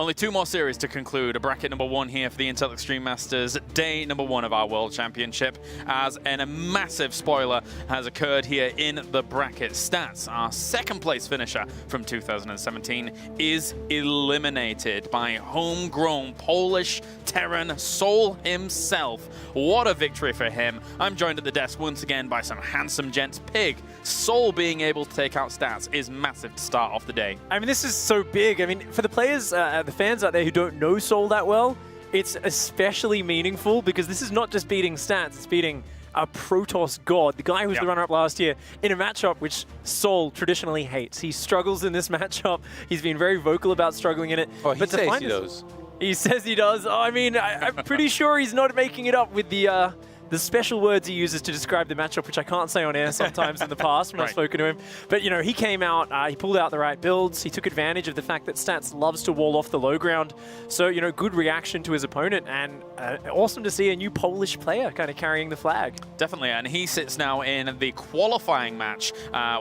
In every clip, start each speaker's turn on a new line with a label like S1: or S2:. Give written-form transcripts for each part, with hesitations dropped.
S1: Only 2 more series to conclude. A bracket number 1 here for the Intel Extreme Masters, day number 1 of our World Championship, as a massive spoiler has occurred here in the bracket. Stats, our second place finisher from 2017, is eliminated by homegrown Polish Terran Soul himself. What a victory for him. I'm joined at the desk once again by some handsome gents. Pig, Soul being able to take out Stats is massive to start off the day.
S2: I mean, this is so big. I mean, for the players, the fans out there who don't know Soul that well, it's especially meaningful because this is not just beating Stats, it's beating a Protoss god, the guy who was the runner-up last year, in a matchup which Soul traditionally hates. He struggles in this matchup. He's been very vocal about struggling in it.
S3: Oh, he says he does.
S2: He says he does. Oh, I mean, I'm pretty sure he's not making it up with the special words he uses to describe the matchup, which I can't say on air sometimes in the past when I've spoken to him. But, you know, he came out, he pulled out the right builds. He took advantage of the fact that Stats loves to wall off the low ground. So, you know, good reaction to his opponent, and awesome to see a new Polish player kind of carrying the flag.
S1: Definitely, and he sits now in the qualifying match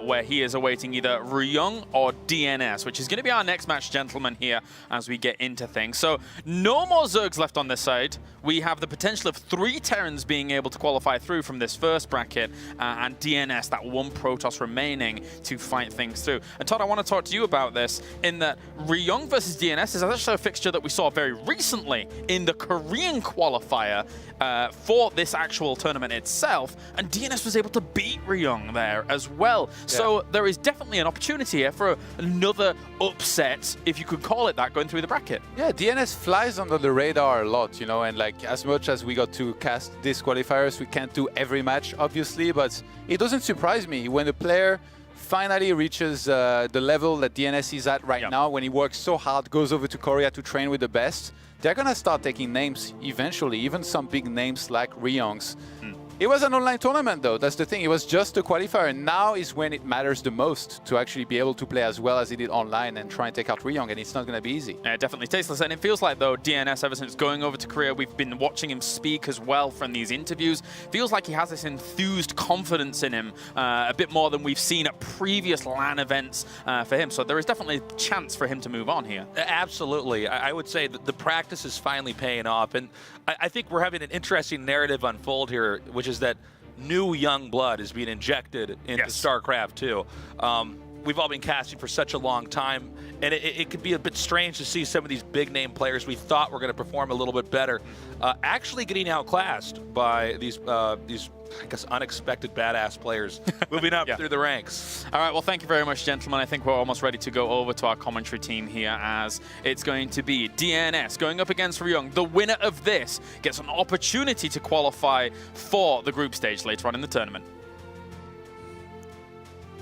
S1: where he is awaiting either Ryung or DnS, which is going to be our next match, gentlemen, here as we get into things. So, no more Zergs left on this side. We have the potential of 3 Terrans being able to qualify through from this first bracket, and DnS, that 1 Protoss remaining to fight things through. And Todd, I want to talk to you about this, in that Ryung versus DnS is actually a fixture that we saw very recently in the Korean qualifier for this actual tournament itself, and DnS was able to beat Ryung there as well. Yeah. So there is definitely an opportunity here for another upset, if you could call it that, going through the bracket.
S3: Yeah, DnS flies under the radar a lot, you know, and like as much as we got to cast this qualifiers, we can't do every match, obviously, but it doesn't surprise me when a player finally reaches the level that DnS is at right now, when he works so hard, goes over to Korea to train with the best. They're going to start taking names eventually, even some big names like Ryung's. It was an online tournament, though. That's the thing. It was just a qualifier. Now is when it matters the most to actually be able to play as well as he did online and try and take out Ryung, and it's not going to be easy.
S1: Yeah, definitely tasteless. And it feels like, though, DnS, ever since going over to Korea, we've been watching him speak as well from these interviews. Feels like he has this enthused confidence in him, a bit more than we've seen at previous LAN events for him. So there is definitely a chance for him to move on here.
S4: Absolutely. I would say that the practice is finally paying off. And I think we're having an interesting narrative unfold here, which is that new young blood is being injected into Starcraft 2. We've all been casting for such a long time, and it could be a bit strange to see some of these big name players we thought were going to perform a little bit better actually getting outclassed by these I guess, unexpected badass players moving up through the ranks.
S1: All right, well, thank you very much, gentlemen. I think we're almost ready to go over to our commentary team here, as it's going to be DnS going up against Ryung. The winner of this gets an opportunity to qualify for the group stage later on in the tournament.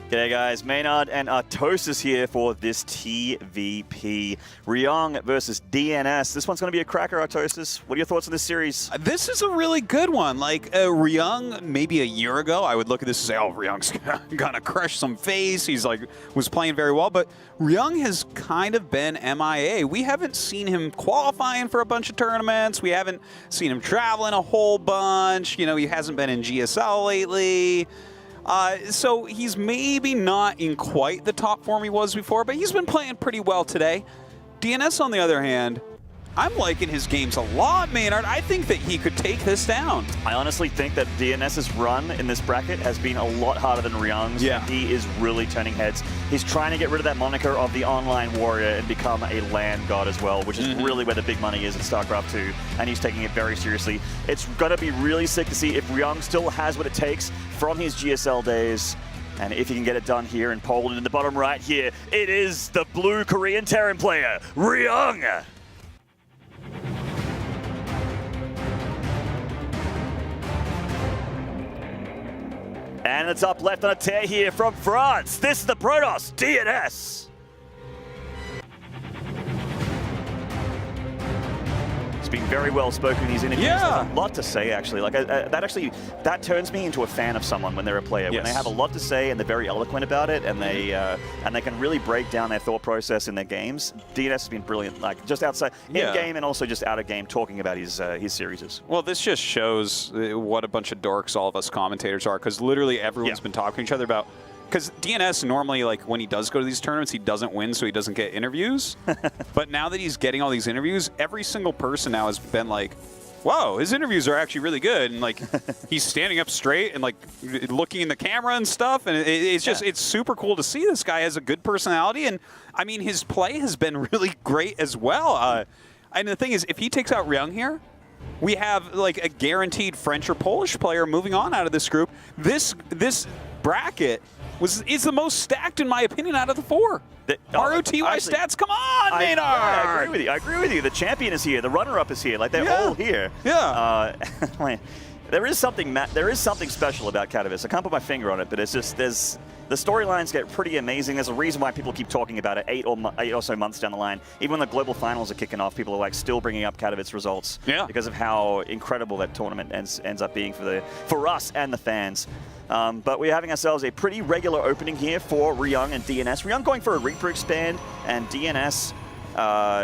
S5: G'day guys, Maynard and Artosis here for this TVP. Ryung versus DnS. This one's going to be a cracker, Artosis. What are your thoughts on this series?
S6: This is a really good one. Like, Ryung, maybe a year ago, I would look at this and say, oh, Ryung's going to crush some face. He's like, was playing very well. But Ryung has kind of been MIA. We haven't seen him qualifying for a bunch of tournaments. We haven't seen him traveling a whole bunch. You know, he hasn't been in GSL lately. So he's maybe not in quite the top form he was before, but he's been playing pretty well today. DnS, on the other hand, I'm liking his games a lot, Maynard. I think that he could take this down.
S5: I honestly think that DnS's run in this bracket has been a lot harder than Ryung's.
S6: Yeah.
S5: He is really turning heads. He's trying to get rid of that moniker of the online warrior and become a LAN god as well, which is really where the big money is in StarCraft 2, and he's taking it very seriously. It's going to be really sick to see if Ryung still has what it takes from his GSL days. And if he can get it done here in Poland, in the bottom right here, it is the blue Korean Terran player, Ryung. And it's up left on a tear here from France. This is the Protoss DnS. He's been very well spoken in these interviews.
S6: Yeah.
S5: There's a lot to say, actually. Like that turns me into a fan of someone when they're a player. When they have a lot to say and they're very eloquent about it, and they can really break down their thought process in their games. DnS has been brilliant. Like just outside in game and also just out of game, talking about his series.
S6: Well, this just shows what a bunch of dorks all of us commentators are, because literally everyone's been talking to each other about because DNS normally, like, when he does go to these tournaments, he doesn't win, so he doesn't get interviews. But now that he's getting all these interviews, every single person now has been like, whoa, his interviews are actually really good. And, like, he's standing up straight and, like, looking in the camera and stuff. And it's just, it's super cool to see this guy has a good personality. And, I mean, his play has been really great as well. And the thing is, if he takes out Ryung here, we have, like, a guaranteed French or Polish player moving on out of this group. This bracket is the most stacked, in my opinion, out of the 4. ROTY stats, come on, Maynard!
S5: I agree with you. I agree with you. The champion is here. The runner-up is here. Like, they're all here.
S6: Yeah.
S5: There is something special about Katowice. I can't put my finger on it, but it's just the storylines get pretty amazing. There's a reason why people keep talking about it 8 or so months down the line. Even when the global finals are kicking off, people are like still bringing up Katowice results because of how incredible that tournament ends up being for us and the fans. But we're having ourselves a pretty regular opening here for Ryung and DNS. Ryung going for a Reaper expand, and DNS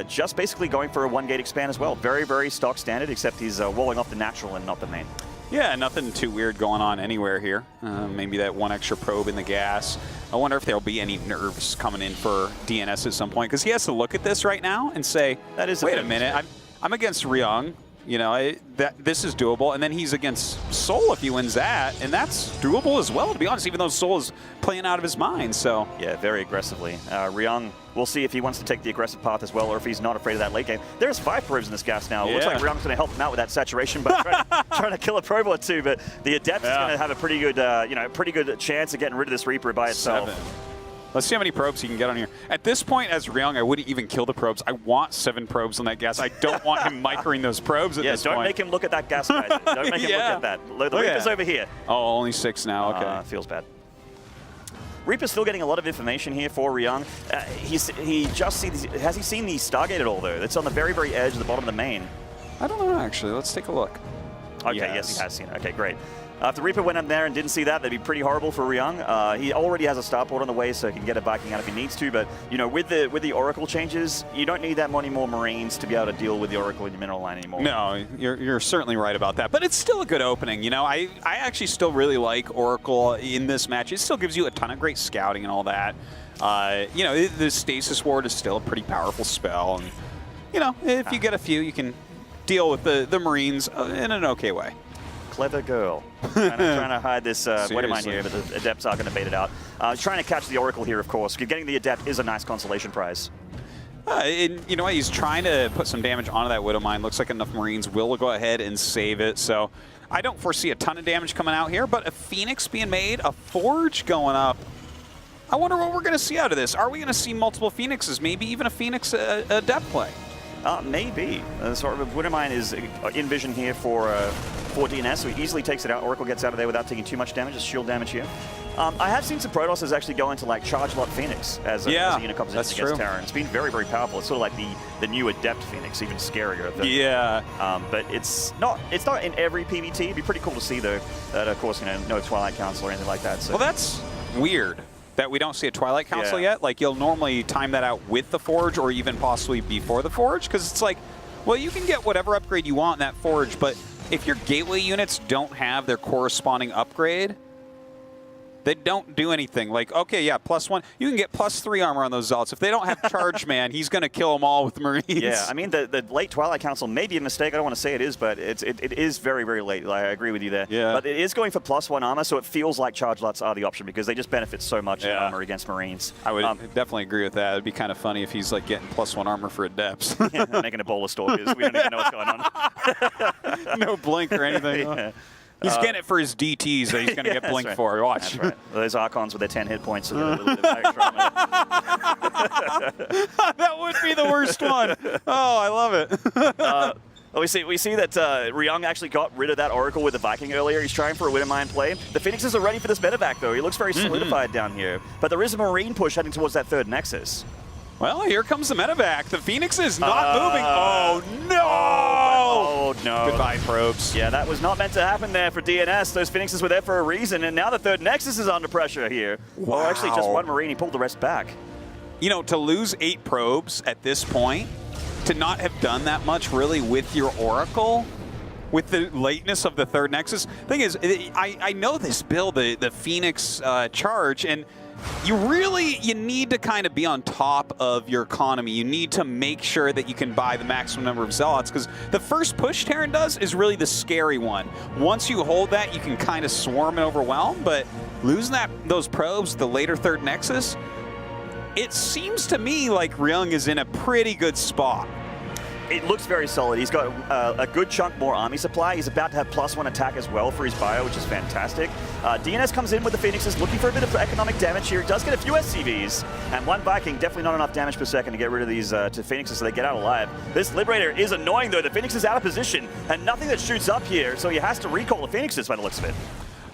S5: just basically going for a 1-gate expand as well. Very, very stock standard, except he's walling off the natural and not the main.
S6: Yeah, nothing too weird going on anywhere here. Maybe that 1 extra probe in the gas. I wonder if there'll be any nerves coming in for DNS at some point, because he has to look at this right now and say, wait a minute, I'm against Ryung. You know, this is doable. And then he's against Soul if he wins that, and that's doable as well, to be honest, even though Soul is playing out of his mind. So
S5: yeah, very aggressively. Ryung, we'll see if he wants to take the aggressive path as well, or if he's not afraid of that late game. There's 5 probes in this gas now. It looks like Ryung's going to help him out with that saturation, but trying to kill a probe or 2. But the Adept is going to have a pretty good, chance of getting rid of this Reaper by itself.
S6: 7. Let's see how many probes he can get on here. At this point, as Ryung, I wouldn't even kill the probes. I want 7 probes on that gas. I don't want him microing those probes at this point.
S5: Don't make him look at that gas, guys. Don't make him look at that. The Reaper's over here.
S6: Oh, only 6 now. Okay.
S5: Feels bad. Reaper's still getting a lot of information here for Ryung. Has he seen the Stargate at all, though? It's on the very, very edge of the bottom of the main.
S6: I don't know, actually. Let's take a look.
S5: Okay, yes, he has seen it. Okay, great. If the Reaper went up there and didn't see that, that'd be pretty horrible for Ryung. He already has a starport on the way, so he can get a Viking out if he needs to. But you know, with the Oracle changes, you don't need that many more Marines to be able to deal with the Oracle in your mineral line anymore.
S6: No, you're certainly right about that. But it's still a good opening. You know, I actually still really like Oracle in this match. It still gives you a ton of great scouting and all that. You know, the Stasis Ward is still a pretty powerful spell, and you know, if you get a few, you can deal with the Marines in an okay way.
S5: Clever girl. trying to hide this what am I here, but the Adepts are going to bait it out. Trying to catch the Oracle here, of course. Getting the Adept is a nice consolation prize.
S6: You know what? He's trying to put some damage onto that Widow Mine. Looks like enough Marines will go ahead and save it. So I don't foresee a ton of damage coming out here, but a Phoenix being made, a Forge going up. I wonder what we're going to see out of this. Are we going to see multiple Phoenixes? Maybe even a Phoenix Adept play? Maybe.
S5: Sort of Widow Mine is in vision here for DNS, so he easily takes it out. Oracle gets out of there without taking too much damage, just shield damage here. I have seen some Protosses actually go into like Charge Lot Phoenix as a unit composition against Terra. It's been very, very powerful. It's sort of like the new Adept Phoenix, even scarier. But it's not in every PvT. It'd be pretty cool to see though. That of course, you know, no Twilight Council or anything like that. So.
S6: Well, that's weird that we don't see a Twilight Council yet. Like, you'll normally time that out with the Forge or even possibly before the Forge, because it's like, well, you can get whatever upgrade you want in that Forge, but if your gateway units don't have their corresponding upgrade, they don't do anything. Like, okay, yeah, +1. You can get +3 armor on those Zealots. If they don't have Charge Man, he's going to kill them all with Marines.
S5: Yeah, I mean, the late Twilight Council may be a mistake. I don't want to say it is, but it is very, very late. I agree with you there.
S6: Yeah.
S5: But it is going for +1 armor, so it feels like Charge Lots are the option because they just benefit so much in armor against Marines.
S6: I would definitely agree with that. It'd be kind of funny if he's like getting +1 armor for Adepts.
S5: Making a bowl of Stalkers. We don't even know what's going on.
S6: No blink or anything. He's getting it for his DTs that he's going to get blinked for. Watch.
S5: Well, those Archons with their 10 hit points. So a little bit extra
S6: that would be the worst one. Oh, I love it.
S5: We see that Ryung actually got rid of that Oracle with the Viking earlier. He's trying for a Widow Mine play. The Phoenixes are ready for this medevac, though. He looks very solidified down here. But there is a Marine push heading towards that 3rd Nexus.
S6: Well, here comes the medevac. The Phoenix is not moving. Oh, no!
S5: Oh, no.
S6: Goodbye, probes.
S5: Yeah, that was not meant to happen there for DNS. Those Phoenixes were there for a reason, and now the 3rd Nexus is under pressure here.
S6: Wow.
S5: Well, actually, just 1 Marine. He pulled the rest back.
S6: You know, to lose 8 probes at this point, to not have done that much really with your Oracle, with the lateness of the third Nexus. Thing is, I know this build, the Phoenix charge, and you need to kind of be on top of your economy. You need to make sure that you can buy the maximum number of Zealots, because the first push Terran does is really the scary one. Once you hold that, you can kind of swarm and overwhelm, but losing those probes, the later third Nexus, it seems to me like Ryung is in a pretty good spot.
S5: It looks very solid. He's got a good chunk more army supply. He's about to have +1 attack as well for his bio, which is fantastic. DNS comes in with the Phoenixes, looking for a bit of economic damage here. He does get a few SCVs, and one Viking, definitely not enough damage per second to get rid of these to Phoenixes so they get out alive. This Liberator is annoying, though. The Phoenix is out of position, and nothing that shoots up here, so he has to recall the Phoenixes by the looks of it.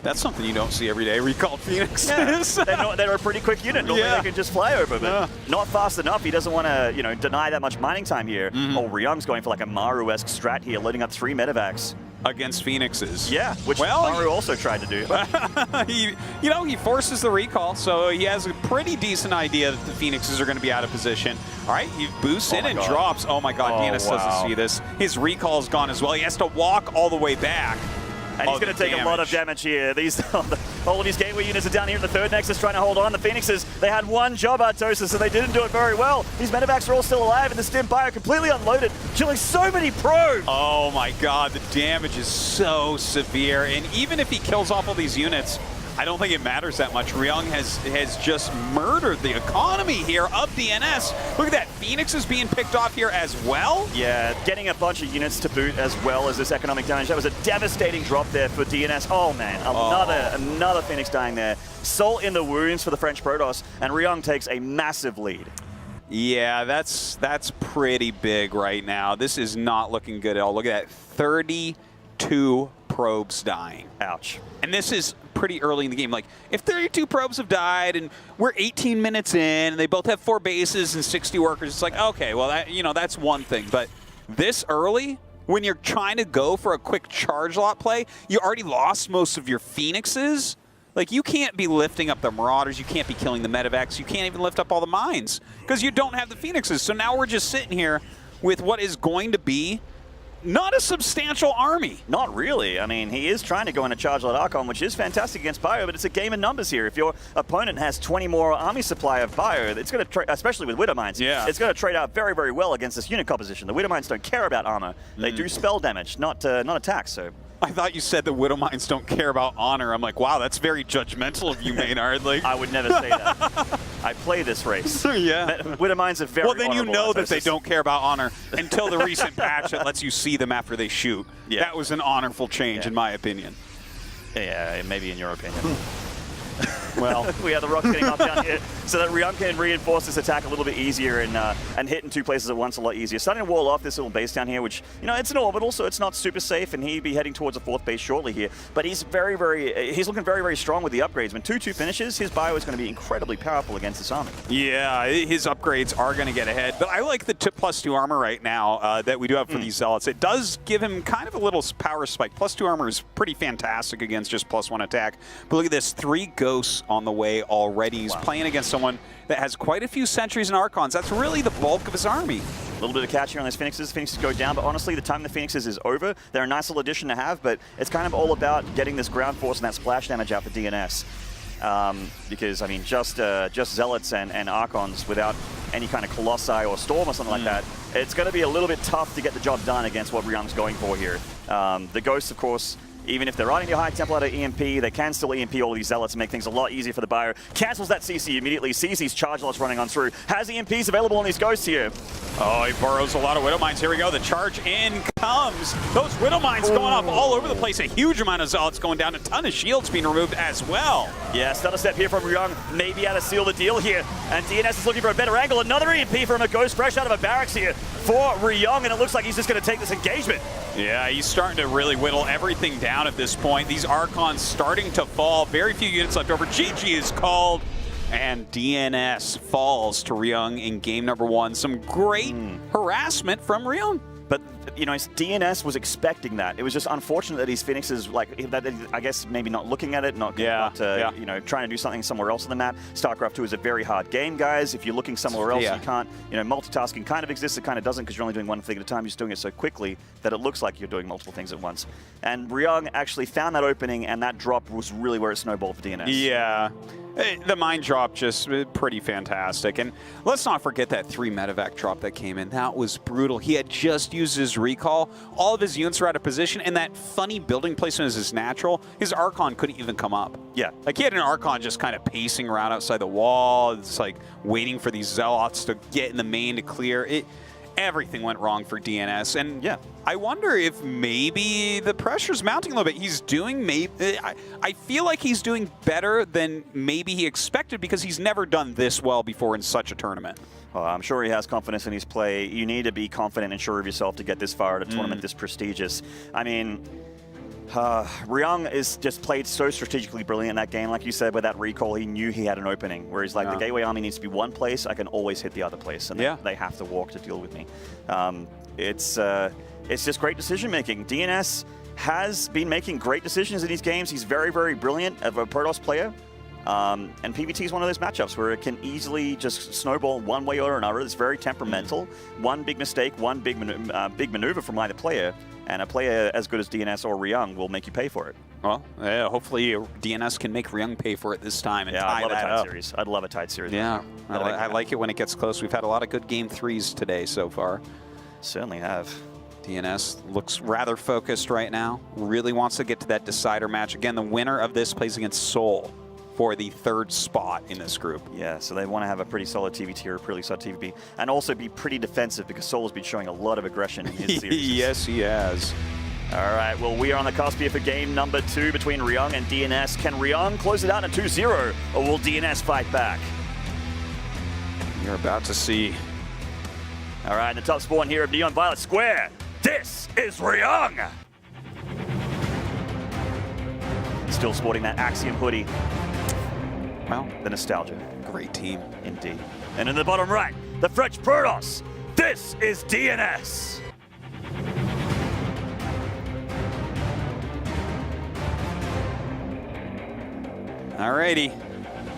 S6: That's something you don't see every day, recalled Phoenixes.
S5: Yeah. They're a pretty quick unit. Normally they can just fly over, but not fast enough. He doesn't want to, deny that much mining time here. Oh, Ryung's going for like a Maru-esque strat here, loading up 3 medevacs.
S6: Against Phoenixes.
S5: Yeah, which Maru also tried to do.
S6: he forces the recall, so he has a pretty decent idea that the Phoenixes are going to be out of position. All right, he boosts in and drops. Oh my God, DNS doesn't see this. His recall's gone as well. He has to walk all the way back.
S5: And he's going to take a lot of damage here. All of his gateway units are down here in the third Nexus trying to hold on. The Phoenixes, they had one job, Artosis, and they didn't do it very well. These medevacs are all still alive, and the Stim Bio completely unloaded, killing so many probes.
S6: Oh my God, the damage is so severe. And even if he kills off all these units, I don't think it matters that much. Ryung has just murdered the economy here of DNS. Look at that. Phoenix is being picked off here as well.
S5: Yeah, getting a bunch of units to boot as well as this economic damage. That was a devastating drop there for DNS. Oh, man. Another Phoenix dying there. Salt in the wounds for the French Protoss, and Ryung takes a massive lead.
S6: Yeah, that's pretty big right now. This is not looking good at all. Look at that. 32 probes dying.
S5: Ouch.
S6: And this is pretty early in the game. Like, if 32 probes have died and we're 18 minutes in and they both have 4 bases and 60 workers, it's like, okay, well, that's one thing. But this early, when you're trying to go for a quick charge lot play, you already lost most of your Phoenixes. Like, you can't be lifting up the Marauders. You can't be killing the medevacs. You can't even lift up all the mines because you don't have the Phoenixes. So now we're just sitting here with what is going to be not a substantial army.
S5: Not really. I mean, he is trying to go in a charge lot Archon, which is fantastic against Bio, but it's a game of numbers here. If your opponent has 20 more army supply of Bio, it's going to, especially with Widow Mines, it's going to trade out very, very well against this unit composition. The Widow Mines don't care about armor. They do spell damage, not attacks, so...
S6: I thought you said the Widow Mines don't care about honor. I'm like, wow, that's very judgmental of you, Maynard. Like,
S5: I would never say that. I play this race.
S6: Yeah.
S5: Widow Mines are very
S6: well, then you know that they
S5: Artosis.
S6: don't care about honor until the recent patch that lets you see them after they shoot.
S5: Yeah.
S6: That was an honorful change, in my opinion.
S5: Yeah, maybe in your opinion. Well, we have the rocks getting up down here, so that Ryung can reinforce this attack a little bit easier and hit in 2 places at once a lot easier. Starting to wall off this little base down here, which, it's an orbital, so it's not super safe, and he'd be heading towards a 4th base shortly here. But he's he's looking very, very strong with the upgrades. When 2-2 finishes, his bio is going to be incredibly powerful against this army.
S6: Yeah, his upgrades are going to get ahead. But I like the +2 armor right now that we do have for these Zealots. It does give him kind of a little power spike. +2 armor is pretty fantastic against just +1 attack. But look at this, 3 ghosts on the way already. He's playing against someone that has quite a few sentries and Archons. That's really the bulk of his army.
S5: A little bit of catch here on those Phoenixes. Phoenixes go down, but honestly, the time the Phoenixes is over. They're a nice little addition to have, but it's kind of all about getting this ground force and that splash damage out for DNS. Because, I mean, just Zealots and Archons without any kind of Colossi or Storm or something like that, it's going to be a little bit tough to get the job done against what Ryung's going for here. The Ghosts, of course, even if they're riding the High Temple out of EMP, they can still EMP all these Zealots and make things a lot easier for the buyer. Cancels that CC immediately, sees these charge lots running on through, has EMPs available on these Ghosts here.
S6: Oh, he burrows a lot of Widow Mines. Here we go. The charge in comes. Those Widow Mines going off all over the place. A huge amount of Zealots going down. A ton of shields being removed as well.
S5: Yeah, stutter step here from Ryung. Maybe how to seal the deal here. And DNS is looking for a better angle. Another EMP from a Ghost fresh out of a barracks here for Ryung. And it looks like he's just going to take this engagement.
S6: Yeah, he's starting to really whittle everything down at this point. These Archons starting to fall. Very few units left over. GG is called. And DNS falls to Ryung in game number 1. Some great harassment from Ryung.
S5: But, you know, DNS was expecting that. It was just unfortunate that his Phoenixes, like, I guess maybe not looking at it, not you know, trying to do something somewhere else on the map. StarCraft 2 is a very hard game, guys. If you're looking somewhere else, you can't, you know, multitasking kind of exists, it kind of doesn't because you're only doing one thing at a time. You're just doing it so quickly that it looks like you're doing multiple things at once. And Ryung actually found that opening, and that drop was really where it snowballed for DNS.
S6: Yeah. The mine drop just pretty fantastic. And let's not forget that 3 medevac drop that came in. That was brutal. He had just used his recall. All of his units were out of position, and that funny building placement is his natural. His Archon couldn't even come up.
S5: Yeah.
S6: Like, he had an Archon just kind of pacing around outside the wall. It's like waiting for these Zealots to get in the main to clear. Everything went wrong for DNS, and
S5: yeah,
S6: I wonder if maybe the pressure's mounting a little bit. He's doing I feel like he's doing better than maybe he expected because he's never done this well before in such a tournament.
S5: Well, I'm sure he has confidence in his play. You need to be confident and sure of yourself to get this far at a tournament this prestigious. I mean, Ryung is just played so strategically brilliant in that game. Like you said, with that recall, he knew he had an opening. Where he's like, the Gateway Army needs to be one place, I can always hit the other place. And they have to walk to deal with me. It's just great decision making. DNS has been making great decisions in these games. He's very, very brilliant of a Protoss player. And PvT is one of those matchups where it can easily just snowball one way or another. It's very temperamental. One big mistake, one big maneuver from either player, and a player as good as DNS or Ryung will make you pay for it.
S6: Well, yeah, hopefully DNS can make Ryung pay for it this time and tie that up.
S5: Series. I'd love a tight series.
S6: Yeah, I like it when it gets close. We've had a lot of good game 3s today so far.
S5: Certainly have.
S6: DNS looks rather focused right now. Really wants to get to that decider match. Again, the winner of this plays against Seoul for the 3rd spot in this group.
S5: Yeah, so they want to have a pretty solid TVT or a pretty solid TVP, and also be pretty defensive because Seoul's been showing a lot of aggression in his series.
S6: Yes, he has.
S5: All right, well, we are on the cusp here for game number 2 between Ryung and DNS. Can Ryung close it out in 2-0, or will DNS fight back?
S6: You're about to see.
S5: All right, in the top spawn here of Neon Violet Square, this is Ryung! Still sporting that Axiom hoodie.
S6: Well,
S5: the nostalgia.
S6: Great team.
S5: Indeed. And in the bottom right, the French Protoss. This is DNS.
S6: Alrighty.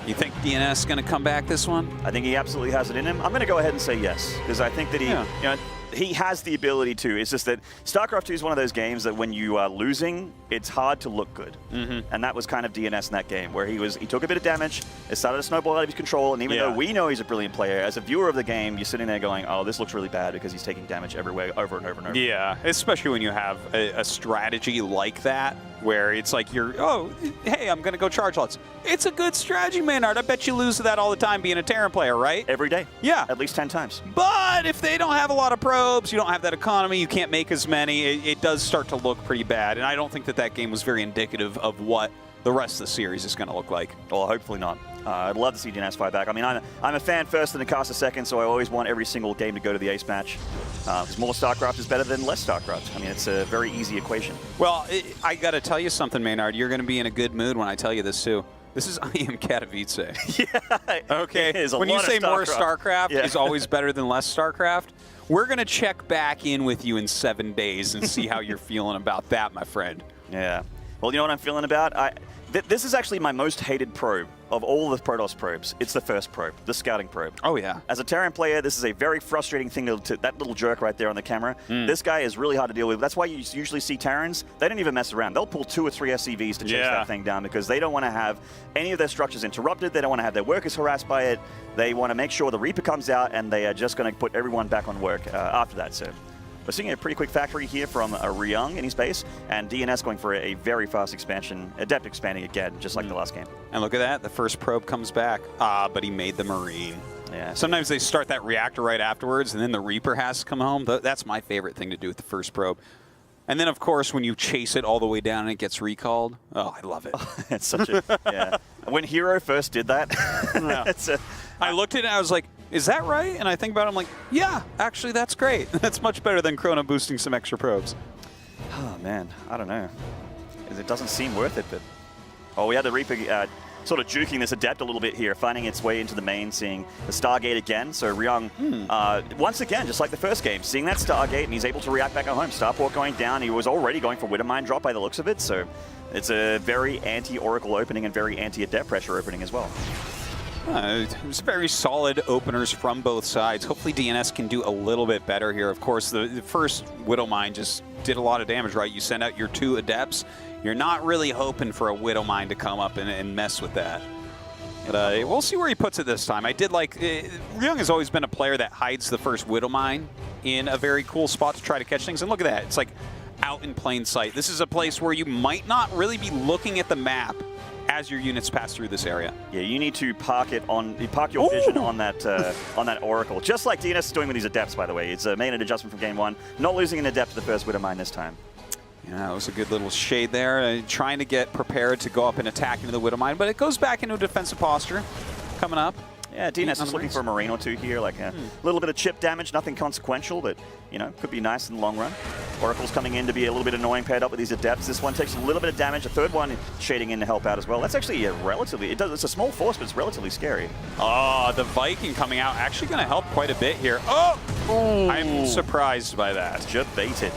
S6: You think DNS is going to come back this one?
S5: I think he absolutely has it in him. I'm going to go ahead and say yes, because I think that he, you know, he has the ability to. It's just that StarCraft 2 is one of those games that when you are losing, it's hard to look good. And that was kind of DNS in that game, where he took a bit of damage, it started to snowball out of his control, and even though we know he's a brilliant player, as a viewer of the game, you're sitting there going, oh, this looks really bad because he's taking damage everywhere, over and over and over.
S6: Yeah, especially when you have a strategy like that, where it's like hey, I'm going to go charge lots. It's a good strategy, Maynard. I bet you lose to that all the time being a Terran player, right?
S5: Every day.
S6: Yeah.
S5: At least 10 times.
S6: But if they don't have a lot of probes, you don't have that economy, you can't make as many, it does start to look pretty bad. And I don't think that game was very indicative of what the rest of the series is going to look like.
S5: Well, hopefully not. I'd love to see DNS fight back. I mean, I'm a fan first and a caster second, so I always want every single game to go to the ace match. Because more StarCraft is better than less StarCraft. I mean, it's a very easy equation.
S6: Well, I got to tell you something, Maynard. You're going to be in a good mood when I tell you this, too. This is IEM Katowice.
S5: Yeah.
S6: Okay. When you say more StarCraft is always better than less StarCraft, we're going to check back in with you in 7 days and see how you're feeling about that, my friend.
S5: Yeah. Well, you know what I'm feeling about? This is actually my most hated probe of all the Protoss probes. It's the first probe, the scouting probe.
S6: Oh, yeah.
S5: As a Terran player, this is a very frustrating thing to that little jerk right there on the camera. This guy is really hard to deal with. That's why you usually see Terrans, they don't even mess around. They'll pull 2 or 3 SCVs to chase that thing down because they don't want to have any of their structures interrupted. They don't want to have their workers harassed by it. They want to make sure the Reaper comes out and they are just going to put everyone back on work after that. So we're seeing a pretty quick factory here from Ryung in his base, and DNS going for a very fast expansion, adept expanding again, just like the last game.
S6: And look at that, the first probe comes back. But he made the Marine.
S5: Yeah.
S6: Sometimes they start that reactor right afterwards, and then the Reaper has to come home. That's my favorite thing to do with the first probe. And then, of course, when you chase it all the way down and it gets recalled, oh, I love it.
S5: It's such a, When Hero first did that,
S6: I looked at it and I was like, is that right? And I think about it, I'm like, yeah, actually, that's great. That's much better than Chrono boosting some extra probes.
S5: Oh, man, I don't know. It doesn't seem worth it, but... Oh, we had the Reaper sort of juking this Adept a little bit here, finding its way into the main, seeing the Stargate again. So Ryung, once again, just like the first game, seeing that Stargate, and he's able to react back at home. Starport going down. He was already going for Widowmine drop by the looks of it, so it's a very anti-Oracle opening and very anti-Adept pressure opening as well.
S6: It's very solid openers from both sides. Hopefully DNS can do a little bit better here. Of course, the first Widowmine just did a lot of damage, right? You send out your 2 Adepts. You're not really hoping for a Widowmine to come up and mess with that. But we'll see where he puts it this time. I did like... Ryung has always been a player that hides the first Widowmine in a very cool spot to try to catch things. And look at that. It's like out in plain sight. This is a place where you might not really be looking at the map as your units pass through this area.
S5: Yeah, you need to park your vision on that Oracle, just like DNS is doing with these Adepts, by the way. It's made an adjustment from game 1, not losing an Adept to the first Widowmine this time.
S6: Yeah, it was a good little shade there, trying to get prepared to go up and attack into the Widowmine, but it goes back into a defensive posture coming up.
S5: Yeah, DNS is looking for a Marine or 2 here, like a little bit of chip damage, nothing consequential, but, you know, could be nice in the long run. Oracle's coming in to be a little bit annoying paired up with these Adepts. This one takes a little bit of damage, a third one shading in to help out as well. That's actually a relatively, it's a small force, but it's relatively scary.
S6: Oh, the Viking coming out, actually going to help quite a bit here. Oh! Ooh. I'm surprised by that.
S5: Just baited.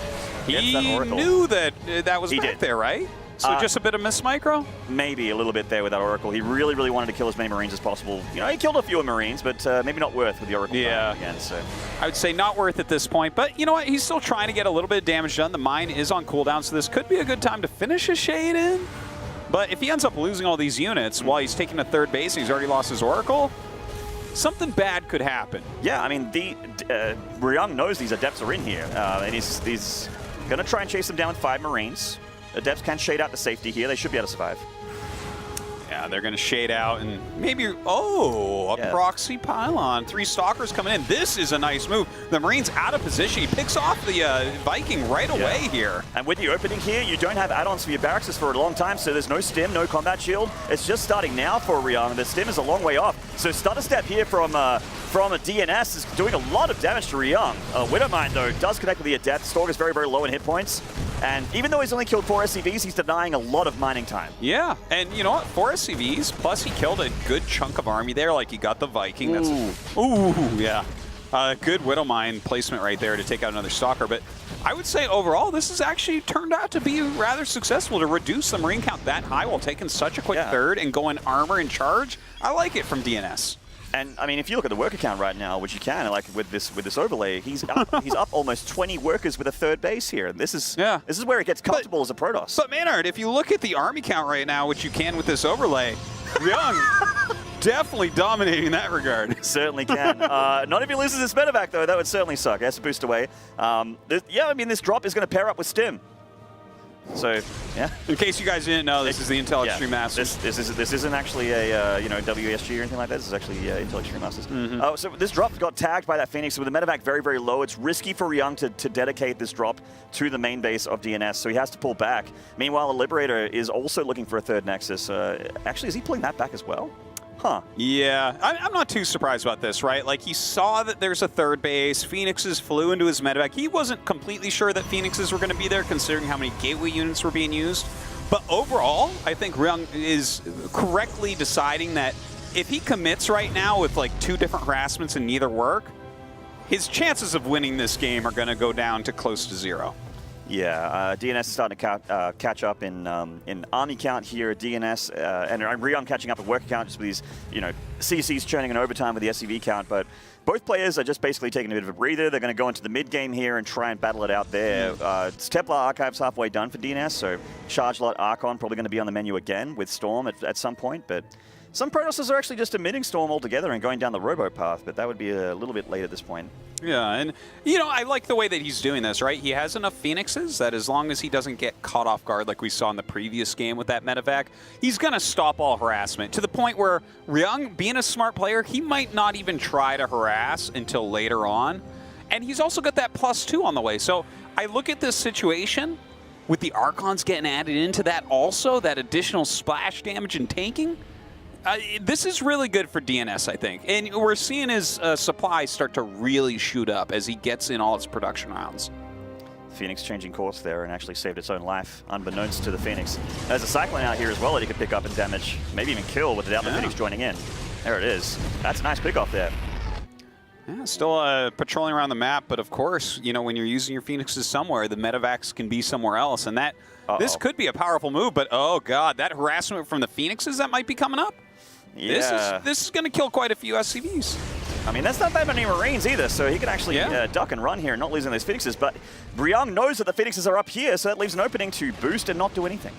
S6: He knew that that was back there, right? So just a bit of miss micro?
S5: Maybe a little bit there with that Oracle. He really, really wanted to kill as many Marines as possible. You know, he killed a few Marines, but maybe not worth with the Oracle again. So
S6: I would say not worth at this point. But you know what? He's still trying to get a little bit of damage done. The mine is on cooldown, so this could be a good time to finish a shade in. But if he ends up losing all these units while he's taking a third base and he's already lost his Oracle, something bad could happen.
S5: Yeah, I mean, Ryung knows these Adepts are in here, and he's going to try and chase them down with 5 Marines. Adepts can shade out to safety here. They should be able to survive.
S6: Yeah, they're going to shade out and maybe, a proxy pylon. 3 Stalkers coming in. This is a nice move. The Marine's out of position. He picks off the Viking right away here.
S5: And with the opening here, you don't have add-ons for your barracks for a long time, so there's no stim, no combat shield. It's just starting now for Ryung. The stim is a long way off. So stutter step here from a DNS is doing a lot of damage to Ryung. Widowmine, though, does connect with the Adept. Stalker's very, very low in hit points. And even though he's only killed 4 SCVs, he's denying a lot of mining time.
S6: Yeah, and you know what? 4 SCVs, plus he killed a good chunk of army there. Like, he got the Viking. That's yeah. Good Widowmine placement right there to take out another Stalker. But I would say overall, this has actually turned out to be rather successful to reduce the Marine count that high while taking such a quick third and going armor and charge. I like it from DNS.
S5: And I mean, if you look at the worker count right now, which you can, like with this overlay, he's up almost 20 workers with a third base here. This is where it gets comfortable as a Protoss.
S6: But Maynard, if you look at the army count right now, which you can with this overlay, Ryung definitely dominating in that regard.
S5: Certainly can. Not if he loses his medevac though. That would certainly suck. He has to boost away. Yeah, I mean, this drop is going to pair up with Stim. So, yeah.
S6: In case you guys didn't know, this is the Intel Extreme Masters.
S5: This isn't actually a WSG or anything like that. This is actually Intel Extreme Masters. So this drop got tagged by that Phoenix with the medevac very, very low. It's risky for Ryung to dedicate this drop to the main base of DNS, so he has to pull back. Meanwhile, the Liberator is also looking for a third Nexus. Actually, is he pulling that back as well? Huh.
S6: Yeah, I'm not too surprised about this, right? Like, he saw that there's a third base. Phoenixes flew into his medevac. He wasn't completely sure that Phoenixes were going to be there, considering how many gateway units were being used. But overall, I think Ryung is correctly deciding that if he commits right now with, like, 2 different harassments and neither work, his chances of winning this game are going to go down to close to 0.
S5: Yeah, DNS is starting to catch up in army count here. DNS and Ryung catching up at worker count just with these, CCs churning in overtime with the SCV count. But both players are just basically taking a bit of a breather. They're going to go into the mid game here and try and battle it out there. Templar Archive's halfway done for DNS, so Charge Lot Archon probably going to be on the menu again with Storm at some point. But some Protosses are actually just omitting Storm altogether and going down the Robo path, but that would be a little bit late at this point.
S6: Yeah, and, I like the way that he's doing this, right? He has enough Phoenixes that as long as he doesn't get caught off guard like we saw in the previous game with that medevac, he's going to stop all harassment to the point where Ryung, being a smart player, he might not even try to harass until later on. And he's also got that +2 on the way. So I look at this situation with the Archons getting added into that also, that additional splash damage and tanking. This is really good for DNS, I think. And we're seeing his supply start to really shoot up as he gets in all his production rounds.
S5: Phoenix changing course there and actually saved its own life, unbeknownst to the Phoenix. There's a Cyclone out here as well that he could pick up and damage, maybe even kill without the Phoenix joining in. There it is. That's a nice pick off there.
S6: Yeah, still patrolling around the map, but of course, you know, when you're using your Phoenixes somewhere, the medevacs can be somewhere else, and that this could be a powerful move. But oh god, that harassment from the Phoenixes that might be coming up.
S5: Yeah.
S6: This is going to kill quite a few SCVs.
S5: I mean, that's not that many Marines either, so he can actually duck and run here, not losing those Phoenixes. But Ryung knows that the Phoenixes are up here, so that leaves an opening to boost and not do anything.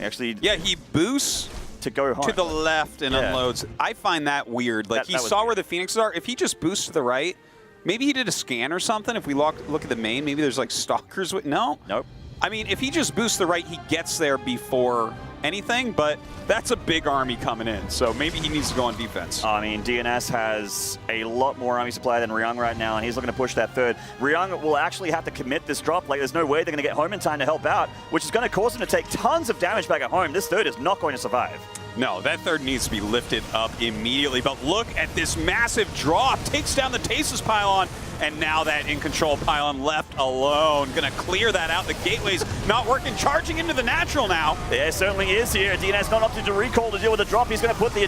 S5: Actually,
S6: yeah, he boosts
S5: to go home.
S6: To the left and unloads. I find that weird. Like, he saw where the Phoenixes are. If he just boosts to the right, maybe he did a scan or something. If we look at the main, maybe there's like stalkers with... No?
S5: Nope.
S6: I mean, if he just boosts the right, he gets there before anything, but that's a big army coming in, so maybe he needs to go on defense.
S5: I mean, DnS has a lot more army supply than Ryung right now, and he's looking to push that third. Ryung will actually have to commit this drop. Like, there's no way they're going to get home in time to help out, which is going to cause him to take tons of damage back at home. This third is not going to survive.
S6: No, that third needs to be lifted up immediately, but look at this massive drop. Takes down the Tasteless pylon, and now that in control pylon left alone. Gonna clear that out. The gateway's not working. Charging into the natural now.
S5: Yeah, it certainly is here. DnS not opted to recall to deal with the drop. He's gonna put the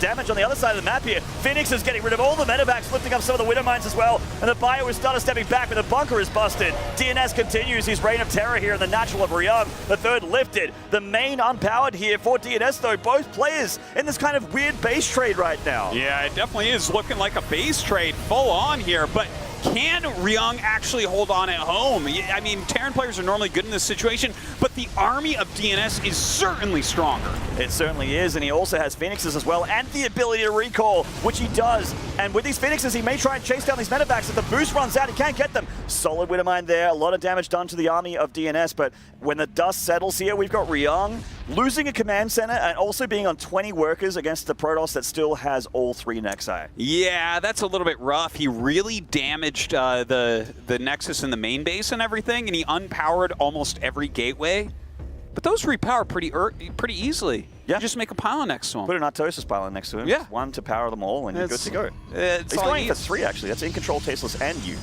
S5: damage on the other side of the map here. Phoenix is getting rid of all the medevacs, lifting up some of the Widow Mines as well. And the bio is started stepping back, but the bunker is busted. DnS continues his reign of terror here in the natural of Ryung. The third lifted. The main unpowered here for DnS though. Both players in this kind of weird base trade right now.
S6: Yeah, it definitely is looking like a base trade full on here, but can Ryung actually hold on at home? I mean, Terran players are normally good in this situation, but the army of DnS is certainly stronger.
S5: It certainly is, and he also has Phoenixes as well, and the ability to recall, which he does. And with these Phoenixes, he may try and chase down these medevacs. If the boost runs out, he can't get them. Solid Widowmine there, a lot of damage done to the army of DnS, but when the dust settles here, we've got Ryung losing a command center and also being on 20 workers against the Protoss that still has all 3 Nexi.
S6: Yeah, that's a little bit rough. He really damaged the Nexus in the main base and everything, and he unpowered almost every gateway. But those repower pretty easily.
S5: Yeah.
S6: You just make a pylon next to him.
S5: Put an Artosis pylon next to him.
S6: Yeah.
S5: One to power them all, and you're good to go.
S6: He's
S5: going for 3, actually. That's in control, Tasteless, and you.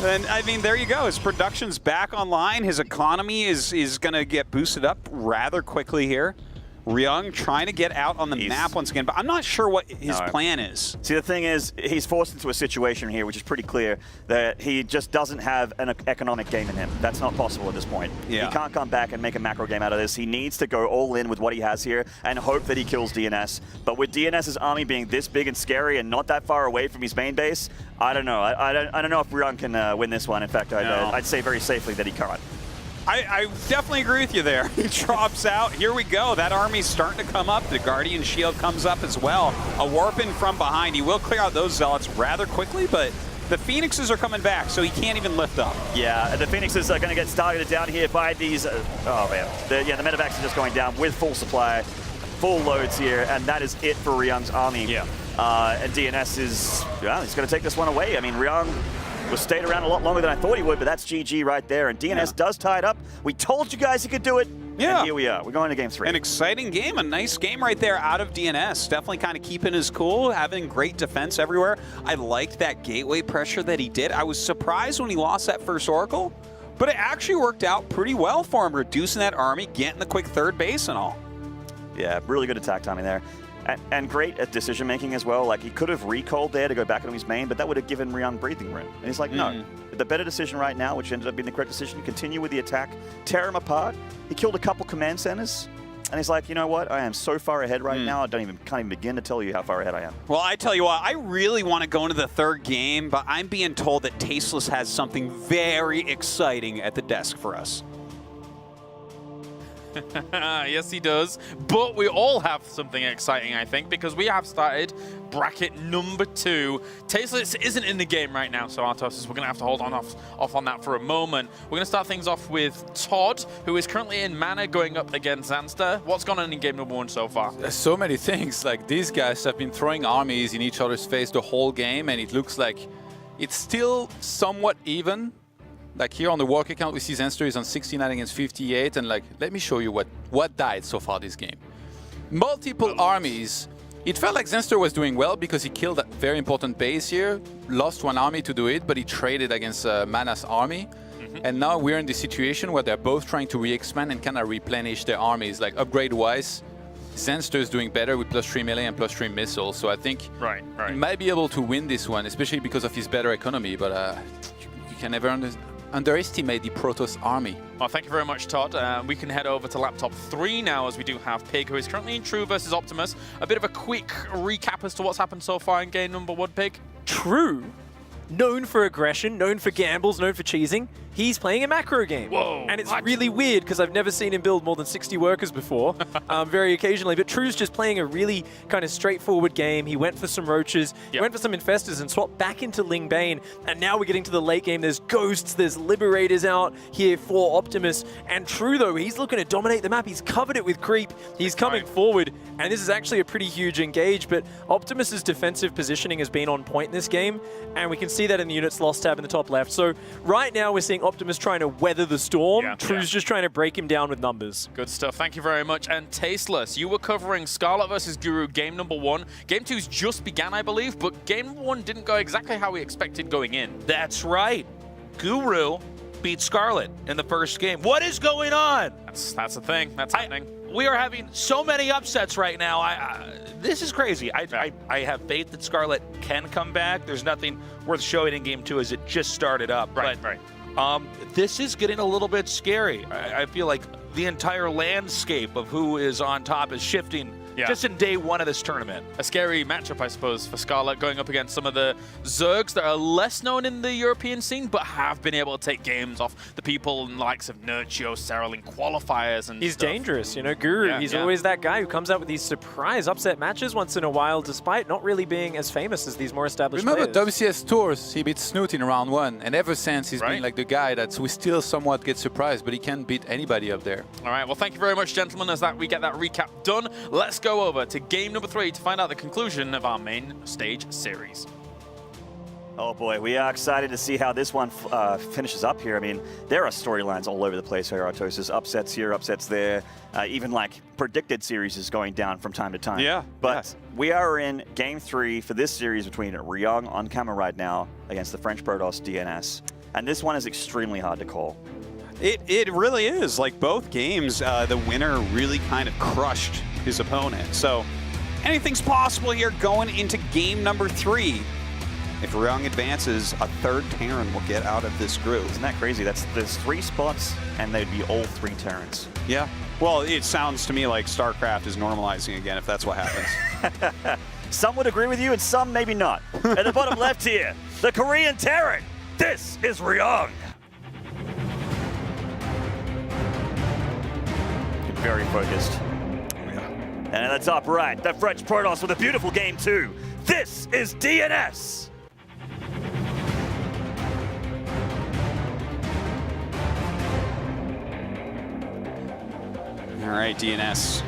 S6: And I mean, there you go. His production's back online. His economy is going to get boosted up rather quickly here. Ryung trying to get out on the map once again, but I'm not sure what his plan is.
S5: See, the thing is, he's forced into a situation here, which is pretty clear, that he just doesn't have an economic game in him. That's not possible at this point.
S6: Yeah.
S5: He can't come back and make a macro game out of this. He needs to go all in with what he has here and hope that he kills DnS. But with DnS's army being this big and scary and not that far away from his main base, I don't know. I don't know if Ryung can win this one. In fact, I'd say very safely that he can't.
S6: I definitely agree with you there. He drops out. Here we go. That army's starting to come up. The Guardian Shield comes up as well. A warping from behind. He will clear out those Zealots rather quickly, but the Phoenixes are coming back, so he can't even lift up. Yeah,
S5: the Phoenixes are going to get targeted down here by these... oh, man. The medevacs are just going down with full supply, full loads here, and that is it for Ryung's army.
S6: Yeah.
S5: And DnS is... yeah, he's going to take this one away. I mean, Ryung was stayed around a lot longer than I thought he would, but that's GG right there. And DnS does tie it up. We told you guys he could do it.
S6: Yeah.
S5: And here we are. We're going to game 3.
S6: An exciting game, a nice game right there out of DnS. Definitely kind of keeping his cool, having great defense everywhere. I liked that gateway pressure that he did. I was surprised when he lost that first Oracle, but it actually worked out pretty well for him, reducing that army, getting the quick third base and all.
S5: Yeah, really good attack timing there. And great at decision-making as well. Like, he could have recalled there to go back on his main, but that would have given Ryung breathing room. And he's like, no. The better decision right now, which ended up being the correct decision, you continue with the attack, tear him apart. He killed a couple command centers. And he's like, you know what? I am so far ahead right now, can't even begin to tell you how far ahead I am.
S6: Well, I tell you what, I really want to go into the third game, but I'm being told that Tasteless has something very exciting at the desk for us.
S1: Yes, he does. But we all have something exciting, I think, because we have started bracket number 2. Tasteless isn't in the game right now, so Artosis, we're going to have to hold on off on that for a moment. We're going to start things off with Todd, who is currently in Mana going up against Zanster. What's gone on in game number 1 so far?
S3: There's so many things. Like, these guys have been throwing armies in each other's face the whole game, and it looks like it's still somewhat even. Like, here on the walk account, we see Zanster is on 69 against 58, and like, let me show you what died so far this game. Multiple armies It felt like Zenster was doing well because he killed a very important base here, lost one army to do it, but he traded against Mana's army. And now we're in the situation where they're both trying to re-expand and kind of replenish their armies. Like upgrade-wise, Zenster is doing better with +3 melee and +3 missiles. So I think he might be able to win this one, especially because of his better economy. But you can never underestimate the Protoss army.
S1: Well, thank you very much, Todd. We can head over to laptop 3 now, as we do have Pig, who is currently in True versus Optimus. A bit of a quick recap as to what's happened so far in game number 1, Pig.
S2: True, known for aggression, known for gambles, known for cheesing. He's playing a macro game.
S1: Whoa,
S2: and it's
S1: what?
S2: really weird because I've never seen him build more than 60 workers before, very occasionally. But True's just playing a really kind of straightforward game. He went for some roaches, he went for some infestors and swapped back into Ling Bane. And now we're getting to the late game. There's ghosts, there's liberators out here for Optimus. And True, though, he's looking to dominate the map. He's covered it with creep. He's coming forward. And this is actually a pretty huge engage. But Optimus's defensive positioning has been on point in this game. And we can see that in the units lost tab in the top left. So right now we're seeing Optimus trying to weather the storm. True's just trying to break him down with numbers.
S1: Good stuff. Thank you very much. And Tasteless, you were covering Scarlet versus Guru game number 1. Game 2's just began, I believe, but game number 1 didn't go exactly how we expected going in.
S4: That's right. Guru beat Scarlet in the first game. What is going on?
S1: That's a thing. That's happening.
S4: We are having so many upsets right now. This is crazy. I have faith that Scarlet can come back. There's nothing worth showing in game 2 as it just started up.
S1: Right.
S4: This is getting a little bit scary. I feel like the entire landscape of who is on top is shifting just in day 1 of this tournament.
S1: A scary matchup, I suppose, for Scarlet, going up against some of the Zergs that are less known in the European scene, but have been able to take games off the people in the likes of Nurchio, Serral in qualifiers and
S2: He's
S1: stuff.
S2: dangerous, you know, Guru. He's always that guy who comes out with these surprise upset matches once in a while, despite not really being as famous as these more established
S3: Remember
S2: players.
S3: WCS Tours, he beat Snoot in round 1, and ever since he's been like the guy that we still somewhat get surprised, but he can't beat anybody up there.
S1: All right, well, thank you very much, gentlemen, as we get that recap done. Let's go over to game number 3 to find out the conclusion of our main stage series.
S5: Oh boy, we are excited to see how this one finishes up here. I mean, there are storylines all over the place here, Artosis. Upsets here, upsets there. Even like predicted series is going down from time to time.
S6: Yeah.
S5: But we are in game 3 for this series between Ryung on camera right now against the French Protoss DnS. And this one is extremely hard to call.
S6: It really is. Like both games, the winner really kind of crushed his opponent. So anything's possible here going into game number 3. If Ryung advances, a 3rd Terran will get out of this group.
S5: Isn't that crazy? There's 3 spots, and they'd be all 3 Terrans.
S6: Yeah. Well, it sounds to me like Starcraft is normalizing again, if that's what happens.
S5: Some would agree with you, and some maybe not. At the bottom left here, the Korean Terran. This is Ryung. Very focused. And at the top right, the French Protoss with a beautiful game 2. This is DnS.
S6: All right, DnS,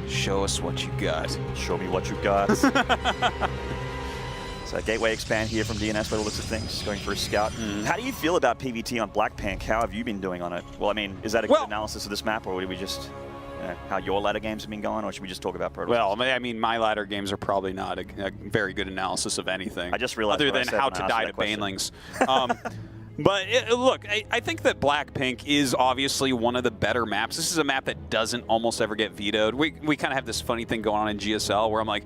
S6: show us what you got.
S5: Show me what you got. So gateway expand here from DnS by the looks of things, going for a scout. How do you feel about PvT on Blackpink? How have you been doing on it? Well, I mean, is that a good analysis of this map, or would we just how your ladder games have been going, or should we just talk about Protoss?
S6: Well, I mean, my ladder games are probably not a very good analysis of anything.
S5: I just realized
S6: other than how to die to banelings. But look, I think that Blackpink is obviously one of the better maps. This is a map that doesn't almost ever get vetoed. We kind of have this funny thing going on in GSL where I'm like,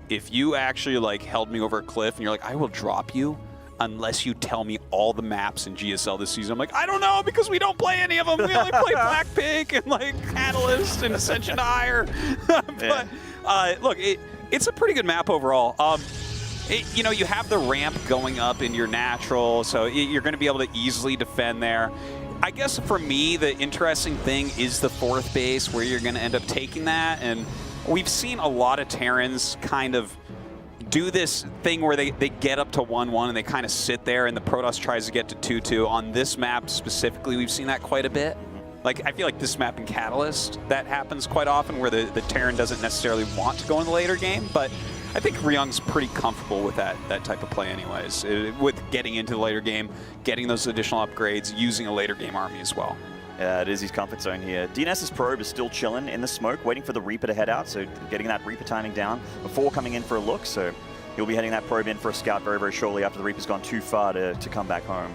S6: if you actually like held me over a cliff and you're like, I will drop you unless you tell me all the maps in GSL this season. I'm like, I don't know, because we don't play any of them. We only play Blackpink and like Catalyst and Ascension Higher. But look, it's a pretty good map overall. You know, you have the ramp going up in your natural, so you're going to be able to easily defend there. I guess for me, the interesting thing is the 4th base, where you're going to end up taking that. And we've seen a lot of Terrans kind of do this thing where they get up to 1-1 and they kind of sit there, and the Protoss tries to get to 2-2. On this map specifically, we've seen that quite a bit. Like, I feel like this map in Catalyst, that happens quite often, where the Terran doesn't necessarily want to go in the later game, but I think Ryung's pretty comfortable with that type of play anyways, with getting into the later game, getting those additional upgrades, using a later game army as well.
S5: It is his comfort zone here. DNS's probe is still chilling in the smoke, waiting for the Reaper to head out, so getting that Reaper timing down before coming in for a look. So he'll be heading that probe in for a scout very, very shortly after the Reaper's gone too far to come back home.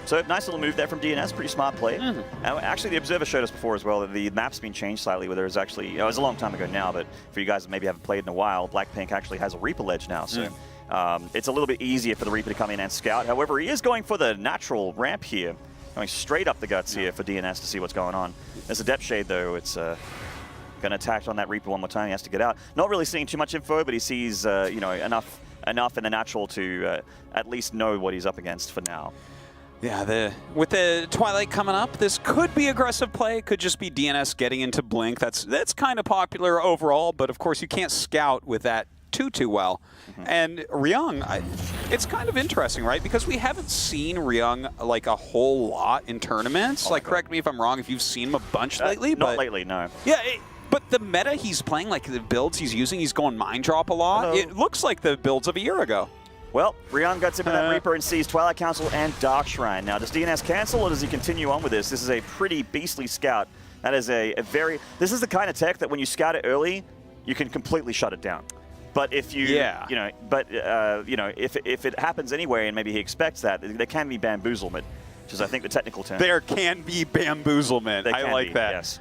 S5: So nice little move there from DNS, pretty smart play. And actually, the Observer showed us before as well that the map's been changed slightly, where there's actually, it was a long time ago now, but for you guys that maybe haven't played in a while, Blackpink actually has a Reaper ledge now. So it's a little bit easier for the Reaper to come in and scout. However, he is going for the natural ramp here. Going straight up the guts here for DNS to see what's going on. There's a depth shade though. It's going to attack on that Reaper one more time. He has to get out. Not really seeing too much info, but he sees you know, enough in the natural to at least know what he's up against for now.
S6: Yeah, with the Twilight coming up, this could be aggressive play. Could just be DNS getting into Blink. That's kind of popular overall, but of course you can't scout with that too well. And Ryung, it's kind of interesting, right? Because we haven't seen Ryung like a whole lot in tournaments. Like, correct me if I'm wrong if you've seen him a bunch lately.
S5: Not lately, no.
S6: Yeah, but the meta he's playing, like the builds he's using, he's going Mind Drop a lot.
S5: Hello.
S6: It looks like the builds of a year ago.
S5: Well, Ryung got in that Reaper and sees Twilight Council and Dark Shrine. Now, does DNS cancel or does he continue on with this? This is a pretty beastly scout. That is a very... This is the kind of tech that when you scout it early, you can completely shut it down. But if you, you know, if it happens anyway, and maybe he expects that, there can be bamboozlement, which is, I think, the technical term.
S6: There can be bamboozlement. I like that.
S5: Yes.